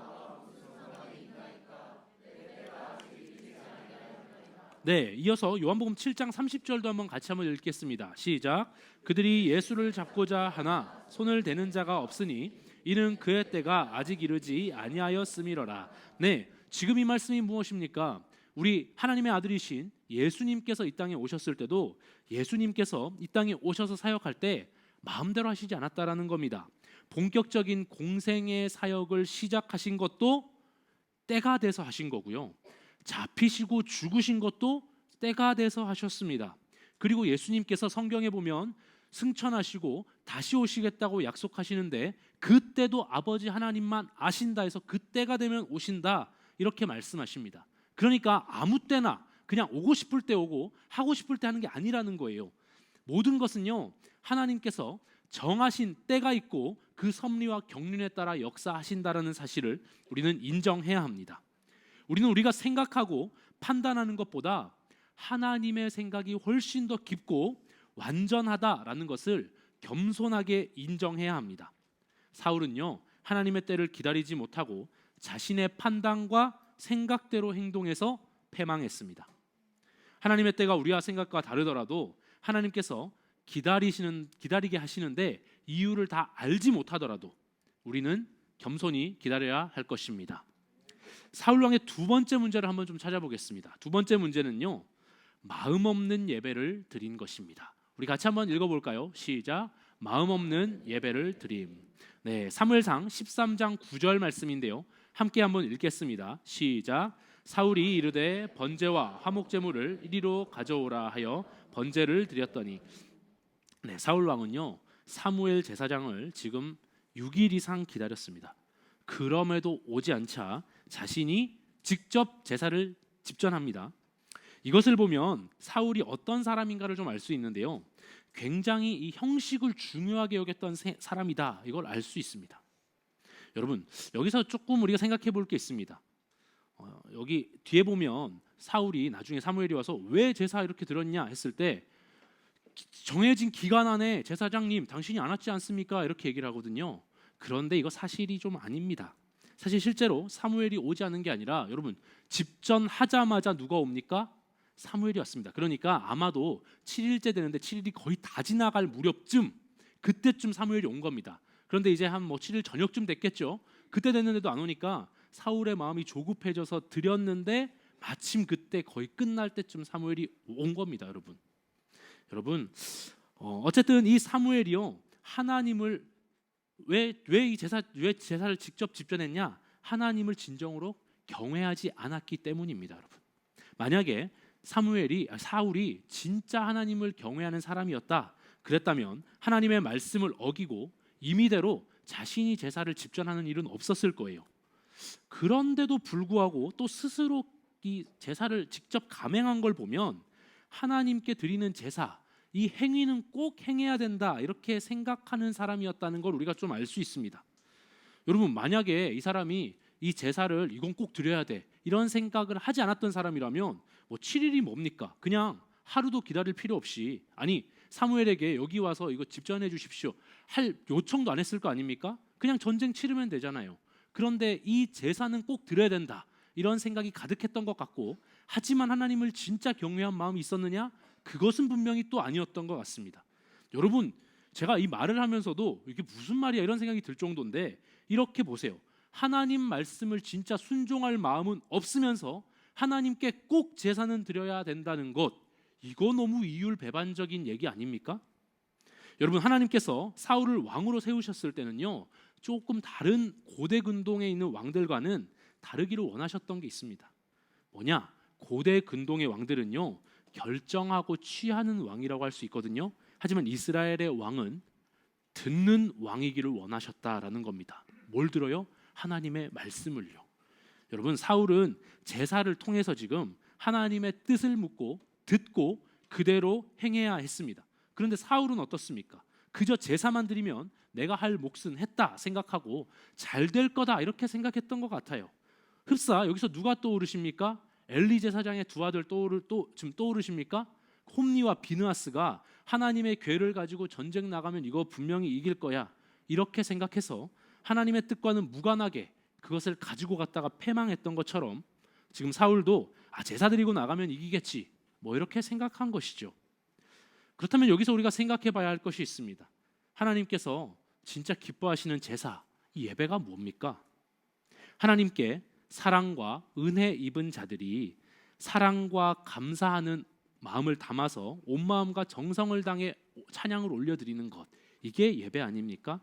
네, 이어서 요한복음 7장 30절도 한번 같이 한번 읽겠습니다. 시작. 그들이 예수를 잡고자 하나 손을 대는 자가 없으니 이는 그의 때가 아직 이르지 아니하였음이로라. 네, 지금 이 말씀이 무엇입니까? 우리 하나님의 아들이신 예수님께서 이 땅에 오셨을 때도 예수님께서 이 땅에 오셔서 사역할 때 마음대로 하시지 않았다라는 겁니다. 본격적인 공생의 사역을 시작하신 것도 때가 돼서 하신 거고요. 잡히시고 죽으신 것도 때가 돼서 하셨습니다. 그리고 예수님께서 성경에 보면 승천하시고 다시 오시겠다고 약속하시는데 그때도 아버지 하나님만 아신다 해서 그때가 되면 오신다 이렇게 말씀하십니다. 그러니까 아무 때나 그냥 오고 싶을 때 오고 하고 싶을 때 하는 게 아니라는 거예요. 모든 것은요 하나님께서 정하신 때가 있고 그 섭리와 경륜에 따라 역사하신다라는 사실을 우리는 인정해야 합니다. 우리는 우리가 생각하고 판단하는 것보다 하나님의 생각이 훨씬 더 깊고 완전하다라는 것을 겸손하게 인정해야 합니다. 사울은요, 하나님의 때를 기다리지 못하고 자신의 판단과 생각대로 행동해서 패망했습니다. 하나님의 때가 우리와 생각과 다르더라도 하나님께서 기다리게 하시는데 이유를 다 알지 못하더라도 우리는 겸손히 기다려야 할 것입니다. 사울 왕의 두 번째 문제를 한번 좀 찾아보겠습니다. 두 번째 문제는요, 마음 없는 예배를 드린 것입니다. 우리 같이 한번 읽어볼까요? 시작. 마음 없는 예배를 드림. 네, 사무엘상 13장 9절 말씀인데요, 함께 한번 읽겠습니다. 시작. 사울이 이르되 번제와 화목 제물을 이리로 가져오라 하여 번제를 드렸더니, 네, 사울 왕은요, 사무엘 제사장을 지금 6일 이상 기다렸습니다. 그럼에도 오지 않자 자신이 직접 제사를 집전합니다. 이것을 보면 사울이 어떤 사람인가를 좀 알 수 있는데요, 굉장히 이 형식을 중요하게 여겼던 사람이다, 이걸 알 수 있습니다. 여러분, 여기서 조금 우리가 생각해 볼 게 있습니다. 여기 뒤에 보면 사울이 나중에 사무엘이 와서 왜 제사 이렇게 드렸냐 했을 때, 정해진 기간 안에 제사장님 당신이 안 왔지 않습니까? 이렇게 얘기를 하거든요. 그런데 이거 사실이 좀 아닙니다. 사실 실제로 사무엘이 오지 않은 게 아니라, 여러분, 집전하자마자 누가 옵니까? 사무엘이 왔습니다. 그러니까 아마도 7일째 되는데 7일이 거의 다 지나갈 무렵쯤, 그때쯤 사무엘이 온 겁니다. 그런데 이제 한 7일 저녁쯤 됐겠죠. 그때 됐는데도 안 오니까 사울의 마음이 조급해져서 드렸는데 마침 그때 거의 끝날 때쯤 사무엘이 온 겁니다. 여러분, 어쨌든 이 사무엘이요, 하나님을 왜 제사를 직접 집전했냐? 하나님을 진정으로 경외하지 않았기 때문입니다. 여러분, 만약에 사울이 진짜 하나님을 경외하는 사람이었다 그랬다면 하나님의 말씀을 어기고 임의대로 자신이 제사를 집전하는 일은 없었을 거예요. 그런데도 불구하고 또 스스로 이 제사를 직접 감행한 걸 보면 하나님께 드리는 제사, 이 행위는 꼭 행해야 된다, 이렇게 생각하는 사람이었다는 걸 우리가 좀 알 수 있습니다. 여러분, 만약에 이 사람이 이 제사를 이건 꼭 드려야 돼, 이런 생각을 하지 않았던 사람이라면 7일이 뭡니까? 그냥 하루도 기다릴 필요 없이, 아니 사무엘에게 여기 와서 이거 집전해 주십시오 할 요청도 안 했을 거 아닙니까? 그냥 전쟁 치르면 되잖아요. 그런데 이 제사는 꼭 드려야 된다, 이런 생각이 가득했던 것 같고, 하지만 하나님을 진짜 경외한 마음이 있었느냐? 그것은 분명히 또 아니었던 것 같습니다. 여러분, 제가 이 말을 하면서도 이게 무슨 말이야 이런 생각이 들 정도인데, 이렇게 보세요. 하나님 말씀을 진짜 순종할 마음은 없으면서 하나님께 꼭 제사는 드려야 된다는 것, 이거 너무 이율배반적인 얘기 아닙니까? 여러분, 하나님께서 사울을 왕으로 세우셨을 때는요, 조금 다른 고대 근동에 있는 왕들과는 다르기를 원하셨던 게 있습니다. 뭐냐? 고대 근동의 왕들은요, 결정하고 취하는 왕이라고 할 수 있거든요. 하지만 이스라엘의 왕은 듣는 왕이기를 원하셨다라는 겁니다. 뭘 들어요? 하나님의 말씀을요. 여러분, 사울은 제사를 통해서 지금 하나님의 뜻을 묻고 듣고 그대로 행해야 했습니다. 그런데 사울은 어떻습니까? 그저 제사만 드리면 내가 할 몫은 했다 생각하고 잘 될 거다 이렇게 생각했던 것 같아요. 흡사 여기서 누가 떠오르십니까? 엘리 제사장의 두 아들 지금 떠오르십니까? 홈니와 비느하스가 하나님의 궤를 가지고 전쟁 나가면 이거 분명히 이길 거야, 이렇게 생각해서 하나님의 뜻과는 무관하게 그것을 가지고 갔다가 패망했던 것처럼 지금 사울도 제사 드리고 나가면 이기겠지, 이렇게 생각한 것이죠. 그렇다면 여기서 우리가 생각해 봐야 할 것이 있습니다. 하나님께서 진짜 기뻐하시는 제사, 이 예배가 뭡니까? 하나님께 사랑과 은혜 입은 자들이 사랑과 감사하는 마음을 담아서 온 마음과 정성을 다해 찬양을 올려드리는 것, 이게 예배 아닙니까?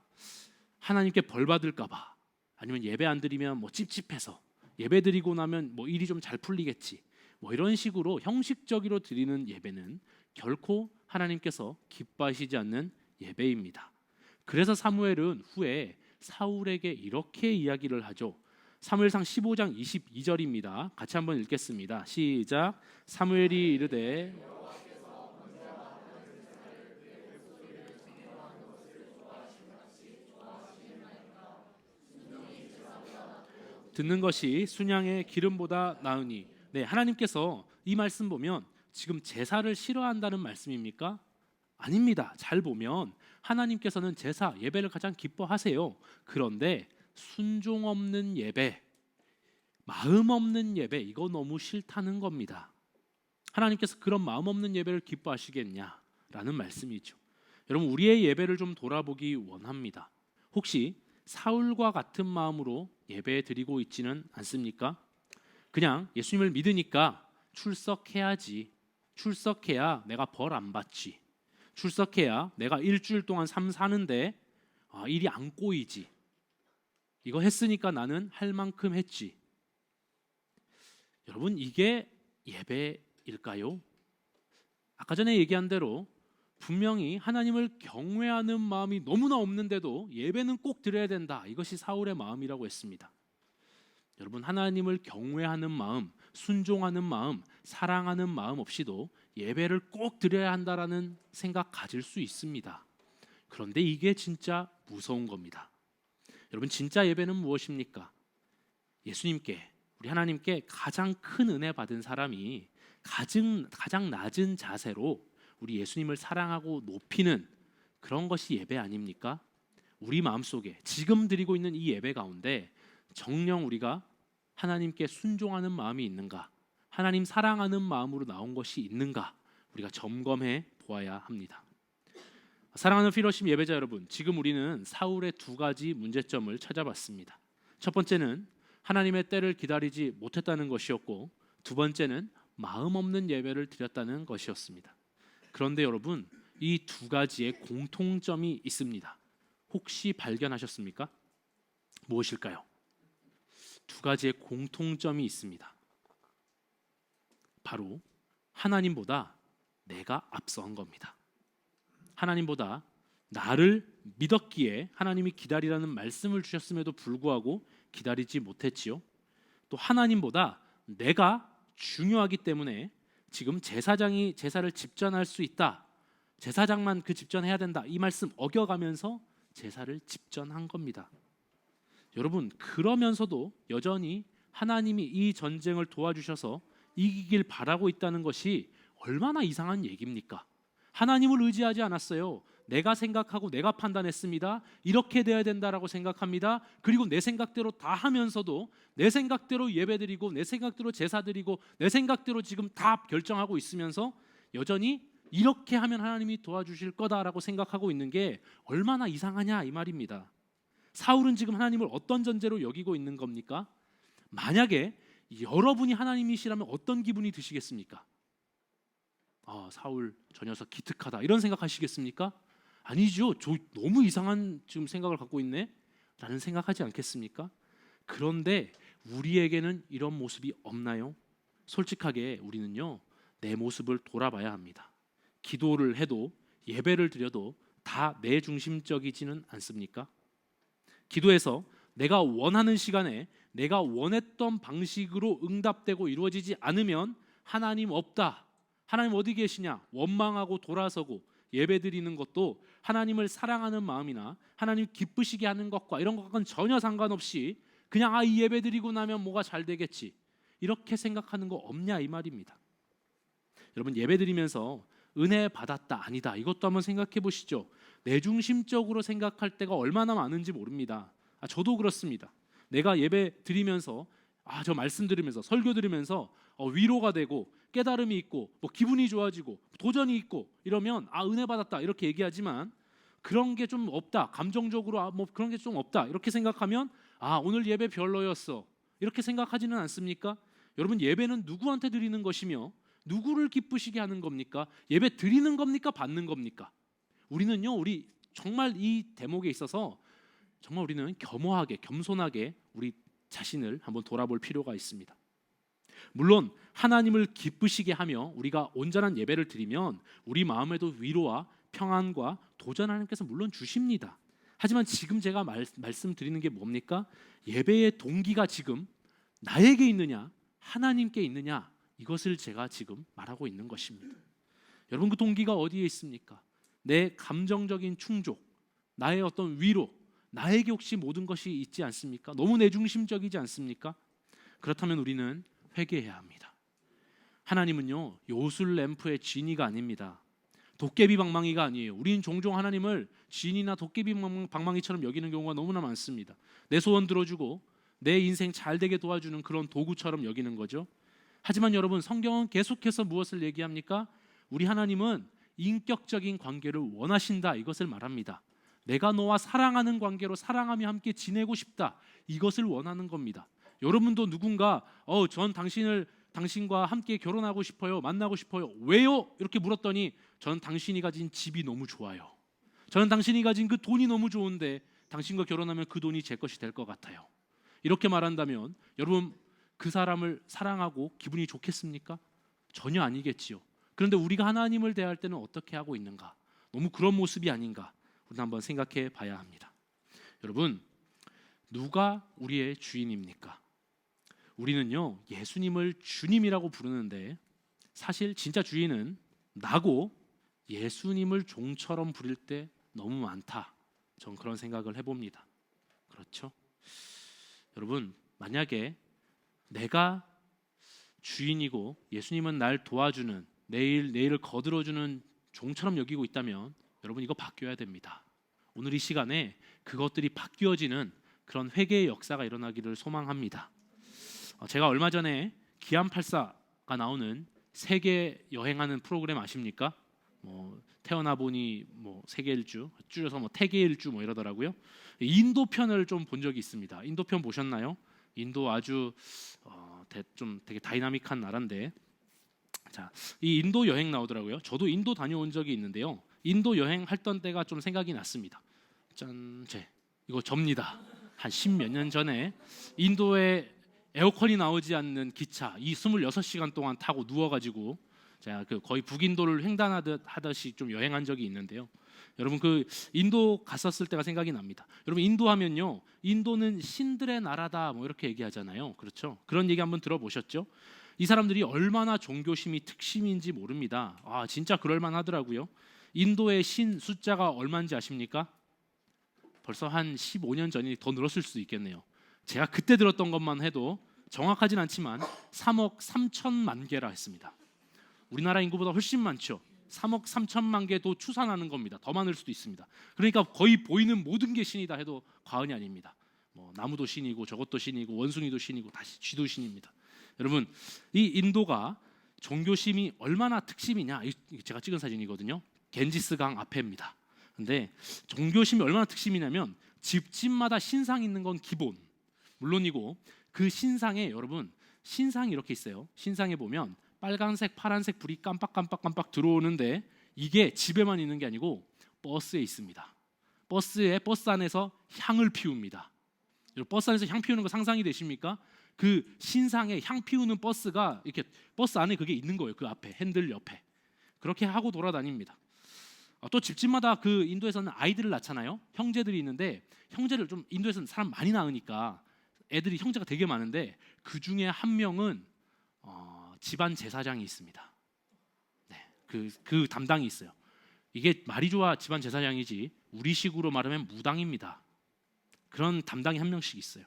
하나님께 벌 받을까 봐, 아니면 예배 안 드리면 찝찝해서, 예배 드리고 나면 일이 좀 잘 풀리겠지, 이런 식으로 형식적으로 드리는 예배는 결코 하나님께서 기뻐하시지 않는 예배입니다. 그래서 사무엘은 후에 사울에게 이렇게 이야기를 하죠. 사무엘상 15장 22절입니다. 같이 한번 읽겠습니다. 시작. 사무엘이 이르되 듣는 것이 순양의 기름보다 나으니. 네, 하나님께서 이 말씀 보면 지금 제사를 싫어한다는 말씀입니까? 아닙니다. 잘 보면 하나님께서는 제사, 예배를 가장 기뻐하세요. 그런데 순종 없는 예배, 마음 없는 예배, 이거 너무 싫다는 겁니다. 하나님께서 그런 마음 없는 예배를 기뻐하시겠냐라는 말씀이죠. 여러분, 우리의 예배를 좀 돌아보기 원합니다. 혹시 사울과 같은 마음으로 예배 드리고 있지는 않습니까? 그냥 예수님을 믿으니까 출석해야지, 출석해야 내가 벌 안 받지, 출석해야 내가 일주일 동안 삶 사는데 일이 안 꼬이지, 이거 했으니까 나는 할 만큼 했지. 여러분, 이게 예배일까요? 아까 전에 얘기한 대로 분명히 하나님을 경외하는 마음이 너무나 없는데도 예배는 꼭 드려야 된다, 이것이 사울의 마음이라고 했습니다. 여러분, 하나님을 경외하는 마음, 순종하는 마음, 사랑하는 마음 없이도 예배를 꼭 드려야 한다라는 생각 가질 수 있습니다. 그런데 이게 진짜 무서운 겁니다. 여러분, 진짜 예배는 무엇입니까? 예수님께, 우리 하나님께 가장 큰 은혜 받은 사람이 가장 낮은 자세로 우리 예수님을 사랑하고 높이는 그런 것이 예배 아닙니까? 우리 마음속에 지금 드리고 있는 이 예배 가운데 정녕 우리가 하나님께 순종하는 마음이 있는가, 하나님 사랑하는 마음으로 나온 것이 있는가, 우리가 점검해 보아야 합니다. 사랑하는 피러십 예배자 여러분, 지금 우리는 사울의 두 가지 문제점을 찾아봤습니다. 첫 번째는 하나님의 때를 기다리지 못했다는 것이었고, 두 번째는 마음 없는 예배를 드렸다는 것이었습니다. 그런데 여러분, 이 두 가지의 공통점이 있습니다. 혹시 발견하셨습니까? 무엇일까요? 두 가지의 공통점이 있습니다. 바로 하나님보다 내가 앞서한 겁니다. 하나님보다 나를 믿었기에 하나님이 기다리라는 말씀을 주셨음에도 불구하고 기다리지 못했지요. 또 하나님보다 내가 중요하기 때문에 지금 제사장이 제사를 집전할 수 있다, 제사장만 그 집전해야 된다, 이 말씀 어겨가면서 제사를 집전한 겁니다. 여러분, 그러면서도 여전히 하나님이 이 전쟁을 도와주셔서 이기길 바라고 있다는 것이 얼마나 이상한 얘기입니까? 하나님을 의지하지 않았어요. 내가 생각하고 내가 판단했습니다. 이렇게 돼야 된다라고 생각합니다. 그리고 내 생각대로 다 하면서도 내 생각대로 예배드리고 내 생각대로 제사드리고 내 생각대로 지금 다 결정하고 있으면서 여전히 이렇게 하면 하나님이 도와주실 거다라고 생각하고 있는 게 얼마나 이상하냐, 이 말입니다. 사울은 지금 하나님을 어떤 전제로 여기고 있는 겁니까? 만약에 여러분이 하나님이시라면 어떤 기분이 드시겠습니까? 사울 저 녀석 기특하다, 이런 생각하시겠습니까? 아니죠. 저 너무 이상한 지금 생각을 갖고 있네 라는 생각하지 않겠습니까? 그런데 우리에게는 이런 모습이 없나요? 솔직하게 우리는요, 내 모습을 돌아봐야 합니다. 기도를 해도 예배를 드려도 다 내 중심적이지는 않습니까? 기도해서 내가 원하는 시간에 내가 원했던 방식으로 응답되고 이루어지지 않으면 하나님 없다, 하나님 어디 계시냐 원망하고 돌아서고 예배드리는 것도 하나님을 사랑하는 마음이나 하나님 기쁘시게 하는 것과 이런 것과는 전혀 상관없이 그냥 이 예배드리고 나면 뭐가 잘 되겠지, 이렇게 생각하는 거 없냐, 이 말입니다. 여러분, 예배드리면서 은혜 받았다 아니다, 이것도 한번 생각해 보시죠. 내중심적으로 생각할 때가 얼마나 많은지 모릅니다. 저도 그렇습니다. 내가 예배 드리면서 저 말씀 들으면서 설교 들으면서 위로가 되고 깨달음이 있고 뭐 기분이 좋아지고 도전이 있고 이러면 은혜 받았다 이렇게 얘기하지만, 그런 게 좀 없다, 감정적으로 뭐 그런 게 좀 없다 이렇게 생각하면 오늘 예배 별로였어 이렇게 생각하지는 않습니까? 여러분, 예배는 누구한테 드리는 것이며 누구를 기쁘시게 하는 겁니까? 예배 드리는 겁니까? 받는 겁니까? 우리는요, 우리 정말 이 대목에 있어서 정말 우리는 겸허하게 겸손하게 우리 자신을 한번 돌아볼 필요가 있습니다. 물론 하나님을 기쁘시게 하며 우리가 온전한 예배를 드리면 우리 마음에도 위로와 평안과 도전 하나님께서 물론 주십니다. 하지만 지금 제가 말씀드리는 게 뭡니까? 예배의 동기가 지금 나에게 있느냐 하나님께 있느냐, 이것을 제가 지금 말하고 있는 것입니다. 여러분, 그 동기가 어디에 있습니까? 내 감정적인 충족, 나의 어떤 위로, 나에게 혹시 모든 것이 있지 않습니까? 너무 내중심적이지 않습니까? 그렇다면 우리는 회개해야 합니다. 하나님은요, 요술 램프의 지니가 아닙니다. 도깨비 방망이가 아니에요. 우리는 종종 하나님을 지니나 도깨비 방망이처럼 여기는 경우가 너무나 많습니다. 내 소원 들어주고 내 인생 잘 되게 도와주는 그런 도구처럼 여기는 거죠. 하지만 여러분, 성경은 계속해서 무엇을 얘기합니까? 우리 하나님은 인격적인 관계를 원하신다, 이것을 말합니다. 내가 너와 사랑하는 관계로 사랑하며 함께 지내고 싶다, 이것을 원하는 겁니다. 여러분도 누군가 전 당신과 함께 결혼하고 싶어요, 만나고 싶어요, 왜요? 이렇게 물었더니 저는 당신이 가진 집이 너무 좋아요, 저는 당신이 가진 그 돈이 너무 좋은데 당신과 결혼하면 그 돈이 제 것이 될 것 같아요, 이렇게 말한다면 여러분, 그 사람을 사랑하고 기분이 좋겠습니까? 전혀 아니겠지요. 그런데 우리가 하나님을 대할 때는 어떻게 하고 있는가? 너무 그런 모습이 아닌가? 우리는 한번 생각해 봐야 합니다. 여러분, 누가 우리의 주인입니까? 우리는요, 예수님을 주님이라고 부르는데 사실 진짜 주인은 나고 예수님을 종처럼 부릴 때 너무 많다, 전 그런 생각을 해봅니다. 그렇죠? 여러분, 만약에 내가 주인이고 예수님은 날 도와주는, 내일을 거들어주는 종처럼 여기고 있다면 여러분, 이거 바뀌어야 됩니다. 오늘 이 시간에 그것들이 바뀌어지는 그런 회개의 역사가 일어나기를 소망합니다. 제가 얼마 전에 기안84가 나오는 세계 여행하는 프로그램 아십니까? 태어나 보니 세계 일주, 줄여서 태계 일주 이러더라고요. 인도 편을 좀 본 적이 있습니다. 인도 편 보셨나요? 인도 아주 좀 되게 다이나믹한 나라인데, 자, 이 인도 여행 나오더라고요. 저도 인도 다녀온 적이 있는데요. 인도 여행 했던 때가 좀 생각이 났습니다. 짠, 이거 접니다. 한 10몇 년 전에 인도에 에어컨이 나오지 않는 기차, 이 26시간 동안 타고 누워가지고 제가 거의 북인도를 횡단하듯이 좀 여행한 적이 있는데요. 여러분, 그 인도 갔었을 때가 생각이 납니다. 여러분, 인도 하면요, 인도는 신들의 나라다 이렇게 얘기하잖아요. 그렇죠? 그런 얘기 한번 들어보셨죠? 이 사람들이 얼마나 종교심이 특심인지 모릅니다. 진짜 그럴만하더라고요. 인도의 신 숫자가 얼마인지 아십니까? 벌써 한 15년 전이 더 늘었을 수도 있겠네요. 제가 그때 들었던 것만 해도 정확하진 않지만 3억 3천만 개라 했습니다. 우리나라 인구보다 훨씬 많죠. 3억 3천만 개도 추산하는 겁니다. 더 많을 수도 있습니다. 그러니까 거의 보이는 모든 게 신이다 해도 과언이 아닙니다. 나무도 신이고 저것도 신이고 원숭이도 신이고 다시 쥐도 신입니다. 여러분, 이 인도가 종교심이 얼마나 특심이냐, 제가 찍은 사진이거든요. 겐지스강 앞에입니다. 근데 종교심이 얼마나 특심이냐면 집집마다 신상 있는 건 기본 물론이고, 그 신상에 여러분, 신상이 이렇게 있어요. 신상에 보면 빨간색, 파란색 불이 깜빡깜빡 들어오는데 이게 집에만 있는 게 아니고 버스에 있습니다. 버스 안에서 향을 피웁니다. 버스 안에서 향 피우는 거 상상이 되십니까? 그 신상에 향 피우는 버스가 이렇게 버스 안에 그게 있는 거예요. 그 앞에 핸들 옆에 그렇게 하고 돌아다닙니다. 또 집집마다 그 인도에서는 아이들을 낳잖아요. 형제들이 있는데 형제를 좀, 인도에서는 사람 많이 낳으니까 애들이 형제가 되게 많은데 그 중에 한 명은 집안 제사장이 있습니다. 네, 그 담당이 있어요. 이게 말이 좋아 집안 제사장이지 우리식으로 말하면 무당입니다. 그런 담당이 한 명씩 있어요.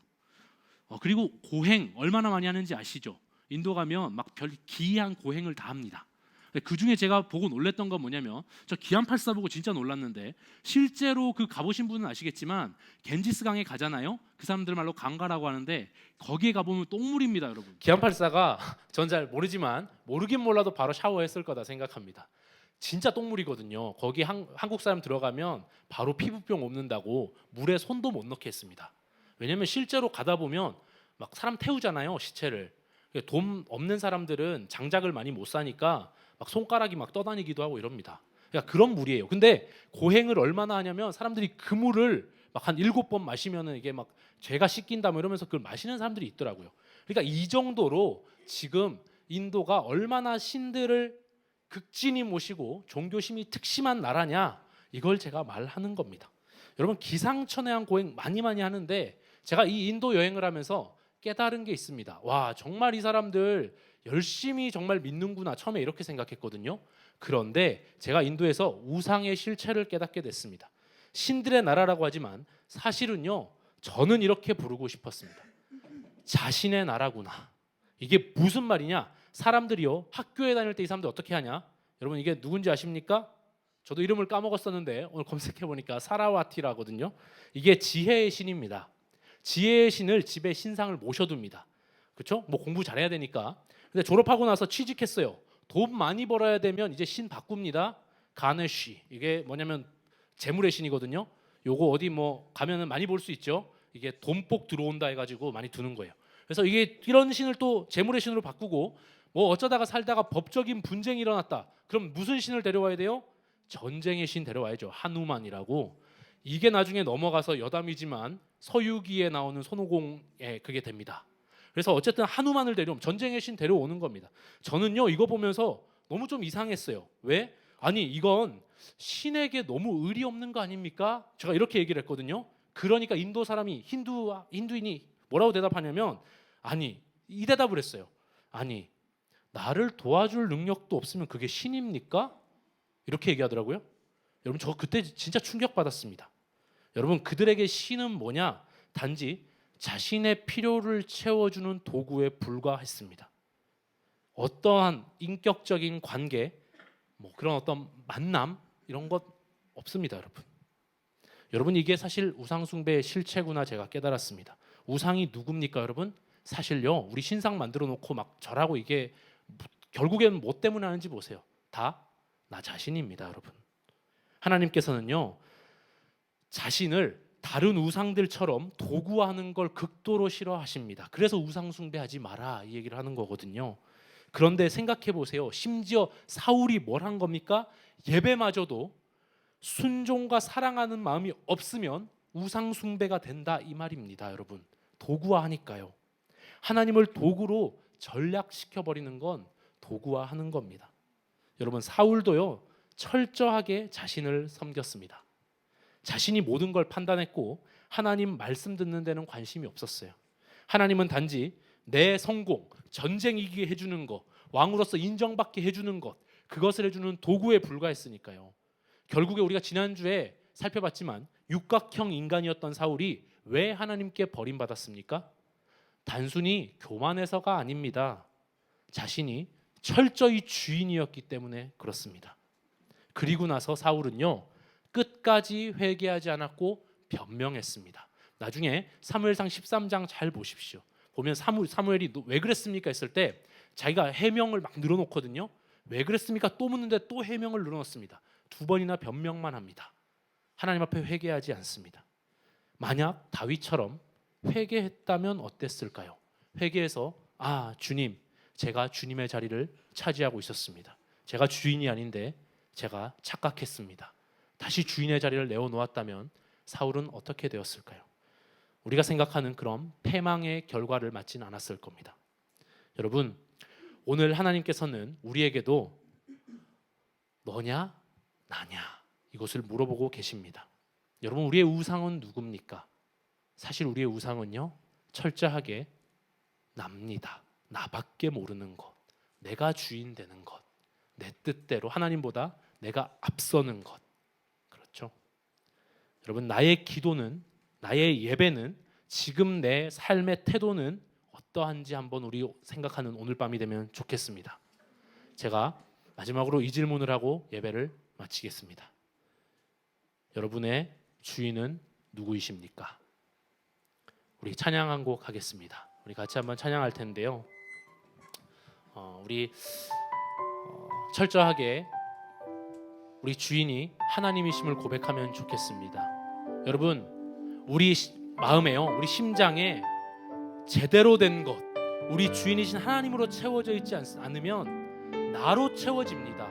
그리고 고행 얼마나 많이 하는지 아시죠? 인도 가면 막 별 기이한 고행을 다 합니다. 그 중에 제가 보고 놀랬던 건 뭐냐면, 저 기안84 보고 진짜 놀랐는데, 실제로 그 가보신 분은 아시겠지만 겐지스강에 가잖아요. 그 사람들 말로 강가라고 하는데 거기에 가보면 똥물입니다, 여러분. 기안84가 전 잘 모르지만 모르긴 몰라도 바로 샤워했을 거다 생각합니다. 진짜 똥물이거든요. 거기 한국 사람 들어가면 바로 피부병 옮는다고 물에 손도 못 넣게 했습니다. 왜냐면 실제로 가다 보면 막 사람 태우잖아요, 시체를. 돈 없는 사람들은 장작을 많이 못 사니까 막 손가락이 막 떠다니기도 하고 이럽니다. 그러니까 그런 물이에요. 근데 고행을 얼마나 하냐면 사람들이 그 물을 막 한 7번 마시면은 이게 막 죄가 씻긴다 이러면서 그걸 마시는 사람들이 있더라고요. 그러니까 이 정도로 지금 인도가 얼마나 신들을 극진히 모시고 종교심이 특심한 나라냐, 이걸 제가 말하는 겁니다. 여러분, 기상천외한 고행 많이 하는데 제가 이 인도 여행을 하면서 깨달은 게 있습니다. 와, 정말 이 사람들 열심히 정말 믿는구나, 처음에 이렇게 생각했거든요. 그런데 제가 인도에서 우상의 실체를 깨닫게 됐습니다. 신들의 나라라고 하지만 사실은요, 저는 이렇게 부르고 싶었습니다. 자신의 나라구나. 이게 무슨 말이냐? 사람들이요, 학교에 다닐 때 이 사람들 어떻게 하냐? 여러분, 이게 누군지 아십니까? 저도 이름을 까먹었었는데 오늘 검색해 보니까 사라와티라거든요. 이게 지혜의 신입니다. 지혜의 신을 집에 신상을 모셔둡니다. 그렇죠? 뭐 공부 잘해야 되니까. 근데 졸업하고 나서 취직했어요. 돈 많이 벌어야 되면 이제 신 바꿉니다. 가네쉬. 이게 뭐냐면 재물의 신이거든요. 요거 어디 뭐 가면은 많이 볼 수 있죠. 이게 돈복 들어온다 해가지고 많이 두는 거예요. 그래서 이게 이런 신을 또 재물의 신으로 바꾸고, 뭐 어쩌다가 살다가 법적인 분쟁이 일어났다. 그럼 무슨 신을 데려와야 돼요? 전쟁의 신 데려와야죠. 하누만이라고. 이게 나중에 넘어가서 여담이지만 서유기에 나오는 손오공에 그게 됩니다. 그래서 어쨌든 하누만을 데려오면 전쟁의 신 데려오는 겁니다. 저는요, 이거 보면서 너무 좀 이상했어요. 왜? 아니, 이건 신에게 너무 의리 없는 거 아닙니까? 제가 이렇게 얘기를 했거든요. 그러니까 인도 사람이 힌두인이 뭐라고 대답하냐면, 아니, 이 대답을 했어요. 아니, 나를 도와줄 능력도 없으면 그게 신입니까? 이렇게 얘기하더라고요. 여러분, 저 그때 진짜 충격받았습니다. 여러분, 그들에게 신은 뭐냐? 단지 자신의 필요를 채워주는 도구에 불과했습니다. 어떠한 인격적인 관계, 뭐 그런 어떤 만남 이런 것 없습니다, 여러분. 여러분, 이게 사실 우상 숭배의 실체구나 제가 깨달았습니다. 우상이 누굽니까, 여러분? 사실요, 우리 신상 만들어 놓고 막 절하고 이게 결국에는 뭐 때문에 하는지 보세요. 다 나 자신입니다, 여러분. 하나님께서는요, 자신을 다른 우상들처럼 도구화하는 걸 극도로 싫어하십니다. 그래서 우상 숭배하지 마라 이 얘기를 하는 거거든요. 그런데 생각해 보세요. 심지어 사울이 뭘 한 겁니까? 예배마저도 순종과 사랑하는 마음이 없으면 우상 숭배가 된다 이 말입니다, 여러분. 도구화하니까요. 하나님을 도구로 전략시켜 버리는 건 도구화하는 겁니다. 여러분, 사울도요, 철저하게 자신을 섬겼습니다. 자신이 모든 걸 판단했고 하나님 말씀 듣는 데는 관심이 없었어요. 하나님은 단지 내 성공, 전쟁 이기게 해주는 것, 왕으로서 인정받게 해주는 것, 그것을 해주는 도구에 불과했으니까요. 결국에 우리가 지난주에 살펴봤지만 육각형 인간이었던 사울이 왜 하나님께 버림받았습니까? 단순히 교만해서가 아닙니다. 자신이 철저히 주인이었기 때문에 그렇습니다. 그리고 나서 사울은요, 끝까지 회개하지 않았고 변명했습니다. 나중에 사무엘상 13장 잘 보십시오. 보면 사무엘이 왜 그랬습니까 했을 때 자기가 해명을 막 늘어놓거든요. 왜 그랬습니까? 또 묻는데 또 해명을 늘어놓습니다. 2번이나 변명만 합니다. 하나님 앞에 회개하지 않습니다. 만약 다윗처럼 회개했다면 어땠을까요? 회개해서 주님, 제가 주님의 자리를 차지하고 있었습니다. 제가 주인이 아닌데 제가 착각했습니다. 다시 주인의 자리를 내어놓았다면 사울은 어떻게 되었을까요? 우리가 생각하는 그런 패망의 결과를 맞지는 않았을 겁니다. 여러분, 오늘 하나님께서는 우리에게도 너냐 나냐 이것을 물어보고 계십니다. 여러분, 우리의 우상은 누굽니까? 사실 우리의 우상은요, 철저하게 납니다. 나밖에 모르는 것, 내가 주인 되는 것, 내 뜻대로 하나님보다 내가 앞서는 것. 그렇죠? 여러분, 나의 기도는, 나의 예배는, 지금 내 삶의 태도는 어떠한지 한번 우리 생각하는 오늘 밤이 되면 좋겠습니다. 제가 마지막으로 이 질문을 하고 예배를 마치겠습니다. 여러분의 주인은 누구이십니까? 우리 찬양 한 곡 하겠습니다. 우리 같이 한번 찬양할 텐데요. 우리 철저하게 우리 주인이 하나님이심을 고백하면 좋겠습니다. 여러분, 우리 마음에요, 우리 심장에 제대로 된 것, 우리 주인이신 하나님으로 채워져 있지 않으면 나로 채워집니다.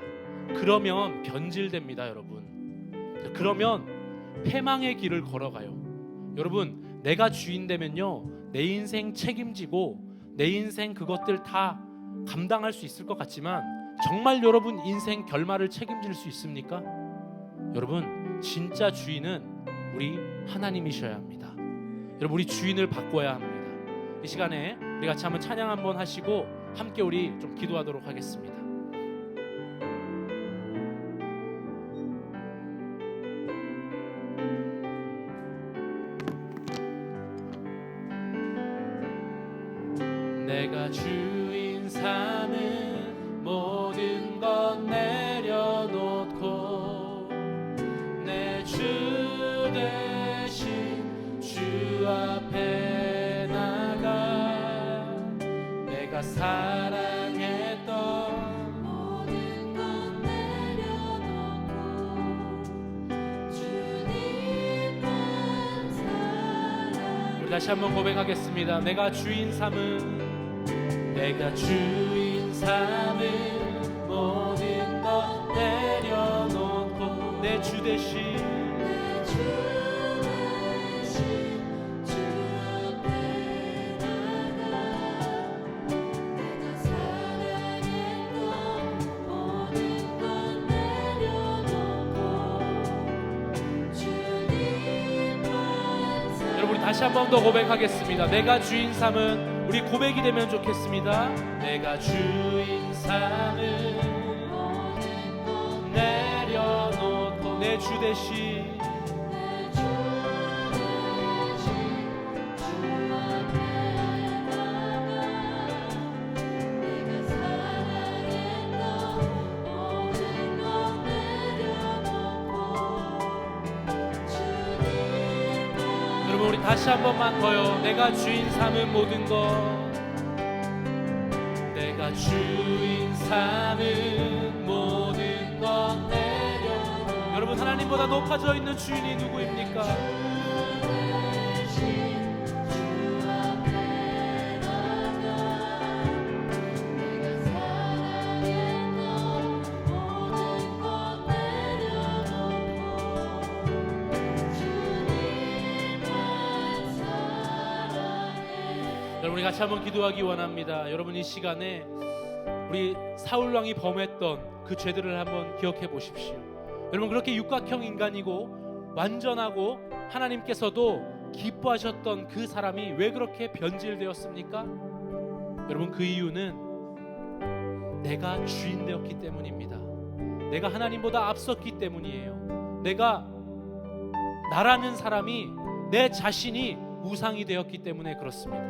그러면 변질됩니다, 여러분. 그러면 패망의 길을 걸어가요. 여러분, 내가 주인 되면요, 내 인생 책임지고 내 인생 그것들 다 감당할 수 있을 것 같지만 정말 여러분 인생 결말을 책임질 수 있습니까? 여러분, 진짜 주인은 우리 하나님이셔야 합니다. 여러분, 우리 주인을 바꿔야 합니다. 이 시간에 우리 같이 한번 찬양 한번 하시고 함께 우리 좀 기도하도록 하겠습니다. 내가 주인 삼은 모든 것 내려놓고 내 주 대신 주 앞에 나가 내가 사랑했던 모든 것 내려놓고 주님만 사랑. 우리 다시 한번 고백하겠습니다. 내가 주인 삼은 모든 것 내려놓고 내 주 대신 주 대신 주 앞에 나가 내가 사랑했던 모든 것 내려놓고 주님만 사랑. 여러분 우리 다시 한 번 더 고백하겠습니다. 내가 주인 삼은 우리 고백이 되면 좋겠습니다. 내가 주인 삼은 모든 것 내려놓고 내 주 대신 내 주 대신 주 앞에 나가 내가 사랑했던 모든 것 내려놓고 주님만. 여러분 우리 다시 한 번만 더요. 내가 주인 삼은 모든 것 내가 주인 삼은 모든 것 내려 여러분 하나님보다 높아져 있는 주인이 누구입니까? 대신 주 앞에 나가 내가 사랑했던 모든 것 내려놓고 주님만 사랑해. 여러분 우리 같이 한번 기도하기 원합니다. 여러분 이 시간에 우리 사울 왕이 범했던 그 죄들을 한번 기억해 보십시오. 여러분 그렇게 육각형 인간이고 완전하고 하나님께서도 기뻐하셨던 그 사람이 왜 그렇게 변질되었습니까? 여러분 그 이유는 내가 주인 되었기 때문입니다. 내가 하나님보다 앞섰기 때문이에요. 내가 나라는 사람이 내 자신이 우상이 되었기 때문에 그렇습니다.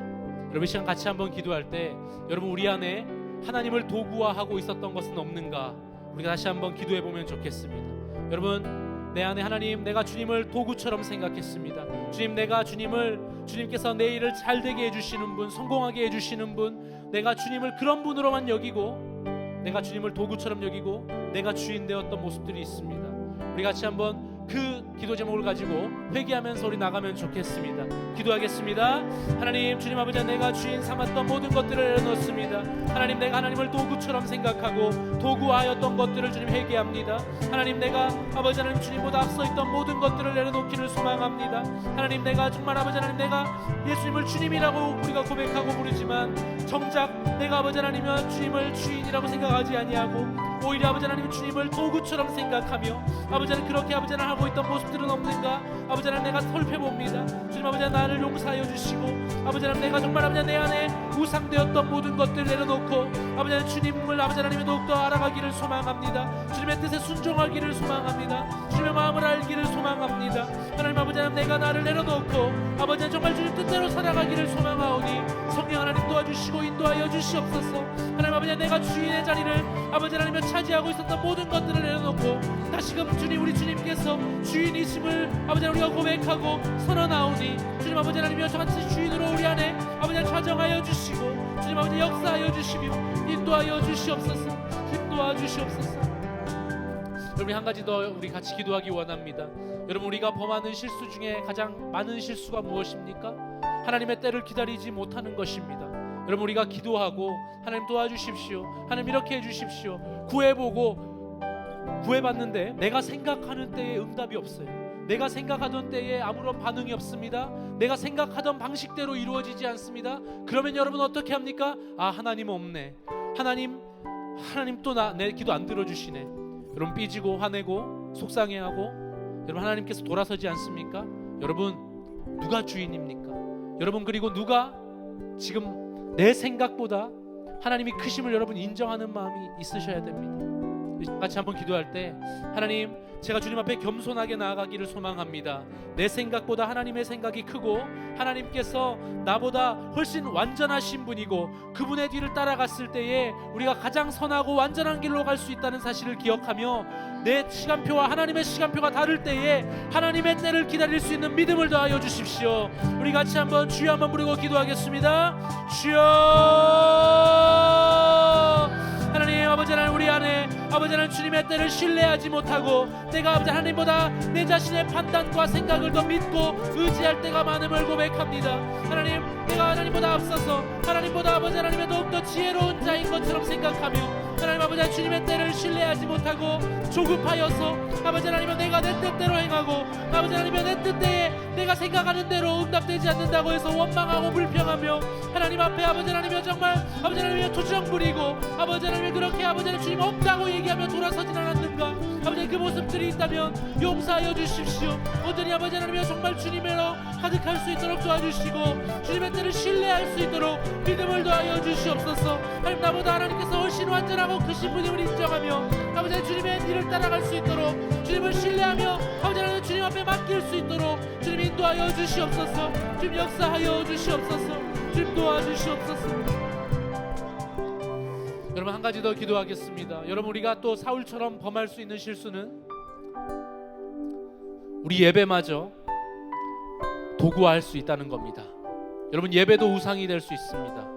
여러분 이 시간 같이 한번 기도할 때 여러분 우리 안에 하나님을 도구화하고 있었던 것은 없는가 우리가 다시 한번 기도해 보면 좋겠습니다. 여러분 내 안에 하나님 내가 주님을 도구처럼 생각했습니다. 주님 내가 주님께서 내 일을 잘 되게 해주시는 분 성공하게 해주시는 분 내가 주님을 그런 분으로만 여기고 내가 주님을 도구처럼 여기고 내가 주인 되었던 모습들이 있습니다. 우리 같이 한번 그 기도 제목을 가지고 회개하면서 우리 나가면 좋겠습니다. 기도하겠습니다. 하나님 주님 아버지 내가 주인 삼았던 모든 것들을 내려놓습니다. 하나님 내가 하나님을 도구처럼 생각하고 도구하였던 것들을 주님 회개합니다. 하나님 내가 아버지 하나님 주님보다 앞서 있던 모든 것들을 내려놓기를 소망합니다. 하나님 내가 정말 아버지 하나님 내가 예수님을 주님이라고 우리가 고백하고 부르지만 정작 내가 아버지 하나님은 주님을 주인이라고 생각하지 아니하고 오히려 아버지 하나님 주님을 도구처럼 생각하며 아버지 하나님 그렇게 아버지 하나님 하고 있던 모습들은 없는가 아버지 하나님 내가 살펴봅니다. 주님 아버지 하나님 나를 용서하여 주시고 아버지 하나님 내가 정말 아버지 하나님 내 안에 우상되었던 모든 것들을 내려놓고 아버지 하나님 주님을 아버지 하나님의 더욱더 알아가기를 소망합니다. 주님의 뜻에 순종하기를 소망합니다. 주님의 마음을 알기를 소망합니다. 하나님 아버지 하나님 내가 나를 내려놓고 아버지 하나님 정말 주님 뜻대로 살아가기를 소망하오니 성령 하나님 도와주시고 인도하여 주시옵소서. 하나님 아버지 하나님 내가 주인의 자리를 아버지 하나님을 차지하고 있었던 모든 것들을 내려놓고 다시금 주님 우리 주님께서 주인이심을 아버지 하나님 우리가 고백하고 선언하오니 주님 아버지 하나님이여 저같이 주인으로 우리 안에 아버지 하나님 차정하여 주시고 주님 아버지 역사하여 주시며 인도하여 주시옵소서. 인도하여 주시옵소서. 여러분 한 가지 더 우리 같이 기도하기 원합니다. 여러분 우리가 범하는 실수 중에 가장 많은 실수가 무엇입니까? 하나님의 때를 기다리지 못하는 것입니다. 여러분 우리가 기도하고 하나님 도와주십시오. 하나님 이렇게 해주십시오. 구해보고 구해봤는데 내가 생각하는 때에 응답이 없어요. 내가 생각하던 때에 아무런 반응이 없습니다. 내가 생각하던 방식대로 이루어지지 않습니다. 그러면 여러분 어떻게 합니까? 아 하나님 없네. 하나님 또 내 기도 안 들어주시네. 여러분 삐지고 화내고 속상해하고 여러분 하나님께서 돌아서지 않습니까? 여러분 누가 주인입니까? 여러분 그리고 누가 지금 내 생각보다 하나님이 크심을 여러분 인정하는 마음이 있으셔야 됩니다. 같이 한번 기도할 때, 하나님, 제가 주님 앞에 겸손하게 나아가기를 소망합니다. 내 생각보다 하나님의 생각이 크고 하나님께서 나보다 훨씬 완전하신 분이고 그분의 뒤를 따라갔을 때에 우리가 가장 선하고 완전한 길로 갈 수 있다는 사실을 기억하며 내 시간표와 하나님의 시간표가 다를 때에 하나님의 때를 기다릴 수 있는 믿음을 더하여 주십시오. 우리 같이 한번 주여 한번 부르고 기도하겠습니다. 주여. 하나님, 아버지 하나님, 우리 안에 아버지 하나님 주님의 때를 신뢰하지 못하고 내가 아버지 하나님보다 내 자신의 판단과 생각을 더 믿고 의지할 때가 많음을 고백합니다. 하나님, 내가 하나님보다 앞서서 하나님보다 아버지 하나님의 더욱더 지혜로운 자인 것처럼 생각하며 하나님 아버지 하나님 주님의 때를 신뢰하지 못하고 조급하여서 아버지 하나님은 내가 내 뜻대로 행하고 아버지 하나님은 내 뜻대에 내가 생각하는 대로 응답되지 않는다고 해서 원망하고 불평하며 하나님 앞에 아버지 하나님은 정말 아버지 하나님의 투정 부리고 아버지 하나님을 그렇게 아버지 하나님 주님 없다고 얘기하며 돌아서진 않았는가? 아버지 그 모습들이 있다면 용서하여 주십시오. 온전히 아버지 하나님이여 정말 주님으로 가득할 수 있도록 도와주시고 주님의 때를 신뢰할 수 있도록 믿음을 더하여 주시옵소서. 하나님, 나보다 하나님께서 훨씬 완전하고 크신 분임을 인정하며 아버지 하나님 주님의 뒤를 따라갈 수 있도록 주님을 신뢰하며 아버지 하나님 주님 앞에 맡길 수 있도록 주님 인도하여 주시옵소서. 주님 역사하여 주시옵소서. 주님 도와주시옵소서. 여러분, 한 가지 더 기도하겠습니다. 여러분, 우리가 또 사울처럼 범할 수 있는 실수는 우리 예배마저 도구화할 수 있다는 겁니다. 여러분, 예배도 우상이 될 수 있습니다.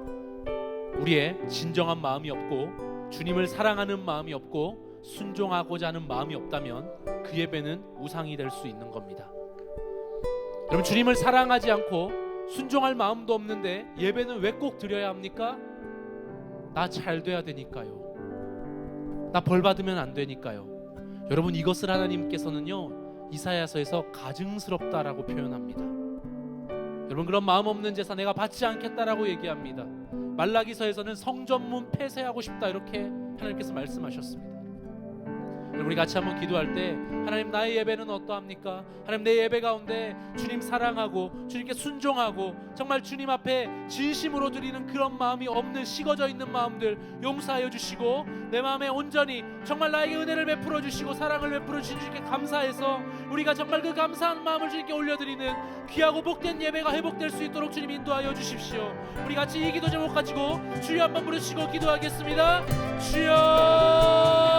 우리의 진정한 마음이 없고 주님을 사랑하는 마음이 없고 순종하고자 하는 마음이 없다면 그 예배는 우상이 될 수 있는 겁니다. 여러분, 주님을 사랑하지 않고 순종할 마음도 없는데 예배는 왜 꼭 드려야 합니까? 나 잘 돼야 되니까요. 나 벌 받으면 안 되니까요. 여러분, 이것을 하나님께서는요 이사야서에서 가증스럽다라고 표현합니다. 여러분, 그런 마음 없는 제사 내가 받지 않겠다라고 얘기합니다. 말라기서에서는 성전문 폐쇄하고 싶다 이렇게 하나님께서 말씀하셨습니다. 우리 같이 한번 기도할 때, 하나님, 나의 예배는 어떠합니까? 하나님, 내 예배 가운데 주님 사랑하고 주님께 순종하고 정말 주님 앞에 진심으로 드리는 그런 마음이 없는 식어져 있는 마음들 용서하여 주시고 내 마음에 온전히 정말 나에게 은혜를 베풀어 주시고 사랑을 베풀어 주신 주님께 감사해서 우리가 정말 그 감사한 마음을 주님께 올려드리는 귀하고 복된 예배가 회복될 수 있도록 주님 인도하여 주십시오. 우리 같이 이 기도 제목 가지고 주여 한번 부르시고 기도하겠습니다. 주여.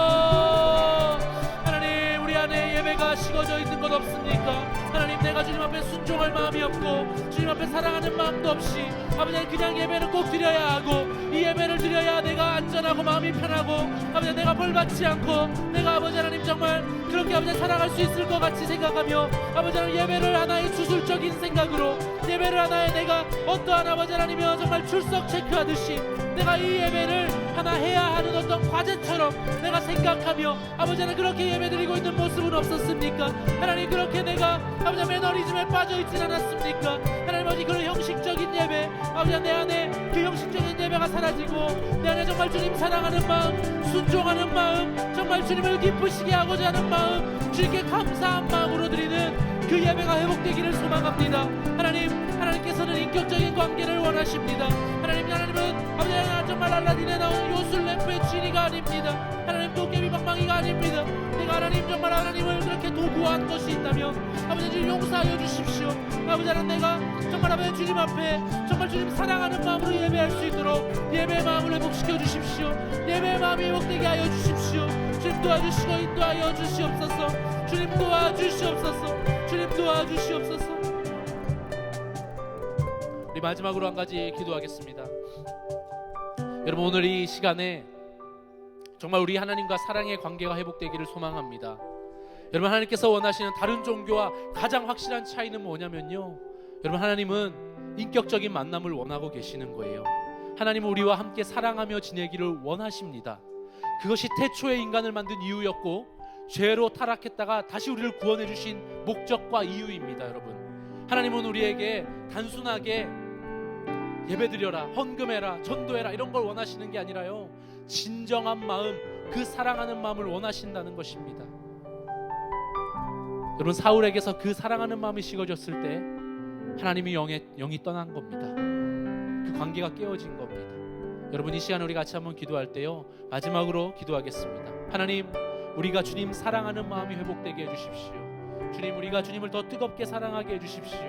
안에 예배가 식어져 있는 것 없습니까? 하나님, 내가 주님 앞에 순종할 마음이 없고 주님 앞에 사랑하는 마음도 없이 아버지 그냥 예배는 꼭 드려야 하고 이 예배를 드려야 내가 안전하고 마음이 편하고 아버지 내가 벌받지 않고 내가 아버지 하나님 정말 그렇게 아버지 사랑할 수 있을 것 같이 생각하며 아버지 하나님 예배를 하나의 주술적인 생각으로 예배를 하나의 내가 어떠한 아버지 하나님이여 정말 출석 체크하듯이 내가 이 예배를 하나 해야 하는 어떤 과제처럼 내가 생각하며 아버지 하나님 그렇게 예배드리고 있는 모습은 없었습니까? 하나님, 그렇게 내가 아버지 매너리즘에 빠져있진 않았습니까? 하나님, 아버지 그런 형식적인 예배 아버지 내 안에 그 형식적인 예배가 사라지고 내 안에 정말 주님 사랑하는 마음, 순종하는 마음, 정말 주님을 기쁘시게 하고자 하는 마음, 주님께 감사한 마음으로 드리는 그 예배가 회복되기를 소망합니다. 하나님께서는 인격적인 관계를 원하십니다. 하나님은 아버지 하나님 정말 알라딘에 나온 요술 램프의 진이가 아닙니다. 하나님 도깨비 방망이가 아닙니다. 내가 하나님 정말 하나님을 그렇게 도구화한 것이 있다면 아버지 주님 용서하여 주십시오. 아버지 하나님, 내가 정말 아버지 주님 앞에 정말 주님 사랑하는 마음으로 예배할 수 있도록 예배의 마음을 회복시켜 주십시오. 예배의 마음이 회복되게 하여 주십시오. 주님 도와주시고 인도하여 주시옵소서. 주님 도와주시옵소서. 주님 도와주시옵소서. 우리 마지막으로 한 가지 기도하겠습니다. 여러분, 오늘 이 시간에 정말 우리 하나님과 사랑의 관계가 회복되기를 소망합니다. 여러분, 하나님께서 원하시는 다른 종교와 가장 확실한 차이는 뭐냐면요, 여러분, 하나님은 인격적인 만남을 원하고 계시는 거예요. 하나님은 우리와 함께 사랑하며 지내기를 원하십니다. 그것이 태초에 인간을 만든 이유였고 죄로 타락했다가 다시 우리를 구원해 주신 목적과 이유입니다. 여러분, 하나님은 우리에게 단순하게 예배드려라, 헌금해라, 전도해라 이런 걸 원하시는 게 아니라요, 진정한 마음, 그 사랑하는 마음을 원하신다는 것입니다. 여러분, 사울에게서 그 사랑하는 마음이 식어졌을 때 하나님이 영이 떠난 겁니다. 그 관계가 깨어진 겁니다. 여러분, 이 시간 우리 같이 한번 기도할 때요, 마지막으로 기도하겠습니다. 하나님, 우리가 주님 사랑하는 마음이 회복되게 해주십시오. 주님, 우리가 주님을 더 뜨겁게 사랑하게 해주십시오.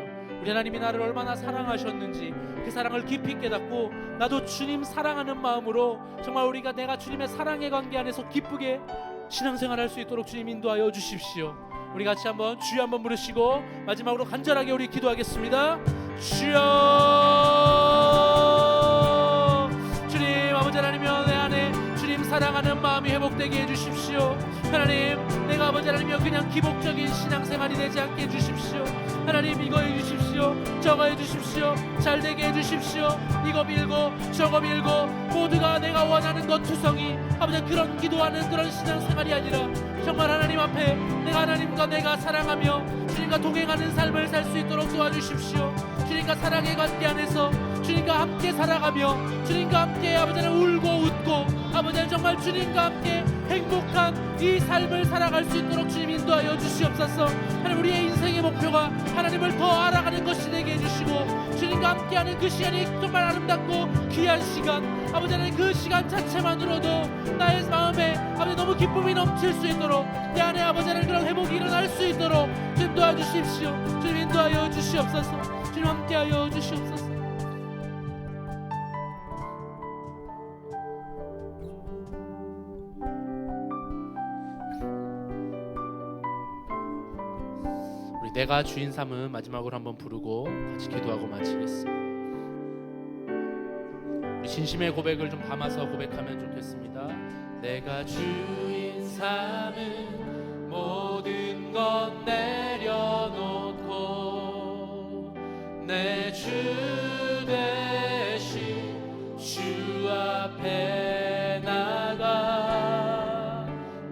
우리 하나님이 나를 얼마나 사랑하셨는지 그 사랑을 깊이 깨닫고 나도 주님 사랑하는 마음으로 정말 우리가 내가 주님의 사랑의 관계 안에서 기쁘게 신앙생활할 수 있도록 주님 인도하여 주십시오. 우리 같이 한번 주여 한번 부르시고 마지막으로 간절하게 우리 기도하겠습니다. 주여, 주님, 아버지 하나님이여, 내 안에 주님 사랑하는 마음이 회복되게 해주십시오. 하나님, 내가 아버지 하나님이여 그냥 기복적인 신앙생활이 되지 않게 해주십시오. 하나님, 이거 해주십시오, 저거 해주십시오, 잘되게 해주십시오. 이거 빌고 저거 빌고 모두가 내가 원하는 것 투성이 아버지 그런 기도하는 그런 신앙생활이 아니라 정말 하나님 앞에 내가 하나님과 내가 사랑하며 주님과 동행하는 삶을 살 수 있도록 도와주십시오. 주님과 사랑의 관계 안에서 주님과 함께 살아가며 주님과 함께 아버지 하나님 울고 웃고 아버지 하나님 정말 주님과 함께 행복한 이 삶을 살아갈 수 있도록 주님 인도하여 주시옵소서. 하나님, 우리의 인생의 목표가 하나님을 더 알아가는 것이 되게 해주시고 주님과 함께하는 그 시간이 정말 아름답고 귀한 시간, 아버지 하나님 그 시간 자체만으로도 나의 마음에 아버지 너무 기쁨이 넘칠 수 있도록 내 안에 아버지 하나님 그런 회복이 일어날 수 있도록 주님 도와주십시오. 주님 인도하여 주시옵소서. 주님 함께하여 주시옵소서. 우리 내가 주인 삼은 마지막으로 한번 부르고 같이 기도하고 마치겠습니다. 우리 진심의 고백을 좀 담아서 고백하면 좋겠습니다. 내가 주인 삼은 모든 것 내려놓고 내 주 대신 주 앞에 나가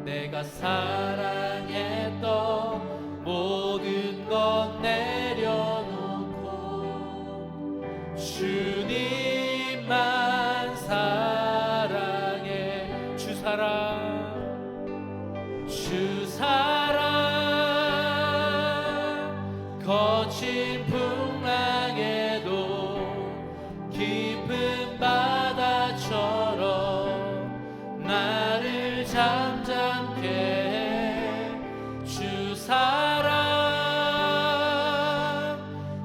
내가 사랑했던 모든 것 내려놓고 주님만 사랑해. 주 사랑 거친 풍랑에도 깊은 바다처럼 나를 잠잠케 해. 주 사랑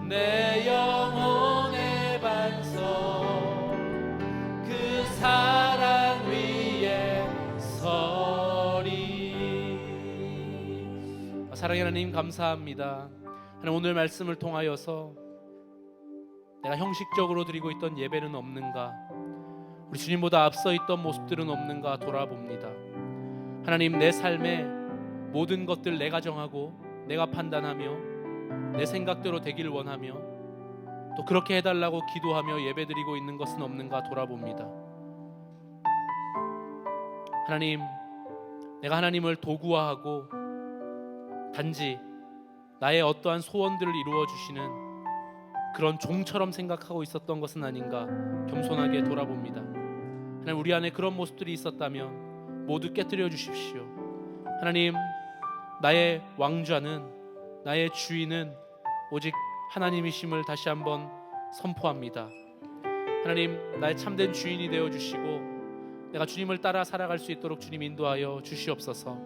내 영혼의 반석 그 사랑 위에 서리. 사랑의 하나님 감사합니다. 하나님, 오늘 말씀을 통하여서 내가 형식적으로 드리고 있던 예배는 없는가, 우리 주님보다 앞서 있던 모습들은 없는가 돌아봅니다. 하나님, 내 삶에 모든 것들 내가 정하고 내가 판단하며 내 생각대로 되길 원하며 또 그렇게 해달라고 기도하며 예배드리고 있는 것은 없는가 돌아봅니다. 하나님, 내가 하나님을 도구화하고 단지 나의 어떠한 소원들을 이루어 주시는 그런 종처럼 생각하고 있었던 것은 아닌가 겸손하게 돌아봅니다. 하나님, 우리 안에 그런 모습들이 있었다면 모두 깨뜨려 주십시오. 하나님, 나의 왕좌는, 나의 주인은 오직 하나님이심을 다시 한번 선포합니다. 하나님, 나의 참된 주인이 되어 주시고 내가 주님을 따라 살아갈 수 있도록 주님 인도하여 주시옵소서.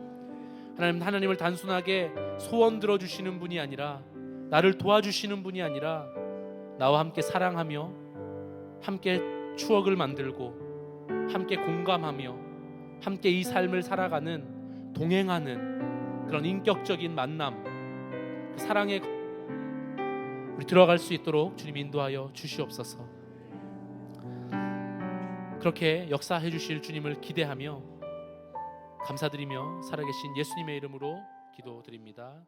하나님, 하나님을 단순하게 소원 들어주시는 분이 아니라, 나를 도와주시는 분이 아니라 나와 함께 사랑하며 함께 추억을 만들고 함께 공감하며 함께 이 삶을 살아가는, 동행하는 그런 인격적인 만남, 그 사랑에 우리 들어갈 수 있도록 주님 인도하여 주시옵소서. 그렇게 역사해 주실 주님을 기대하며 감사드리며 살아계신 예수님의 이름으로 기도드립니다.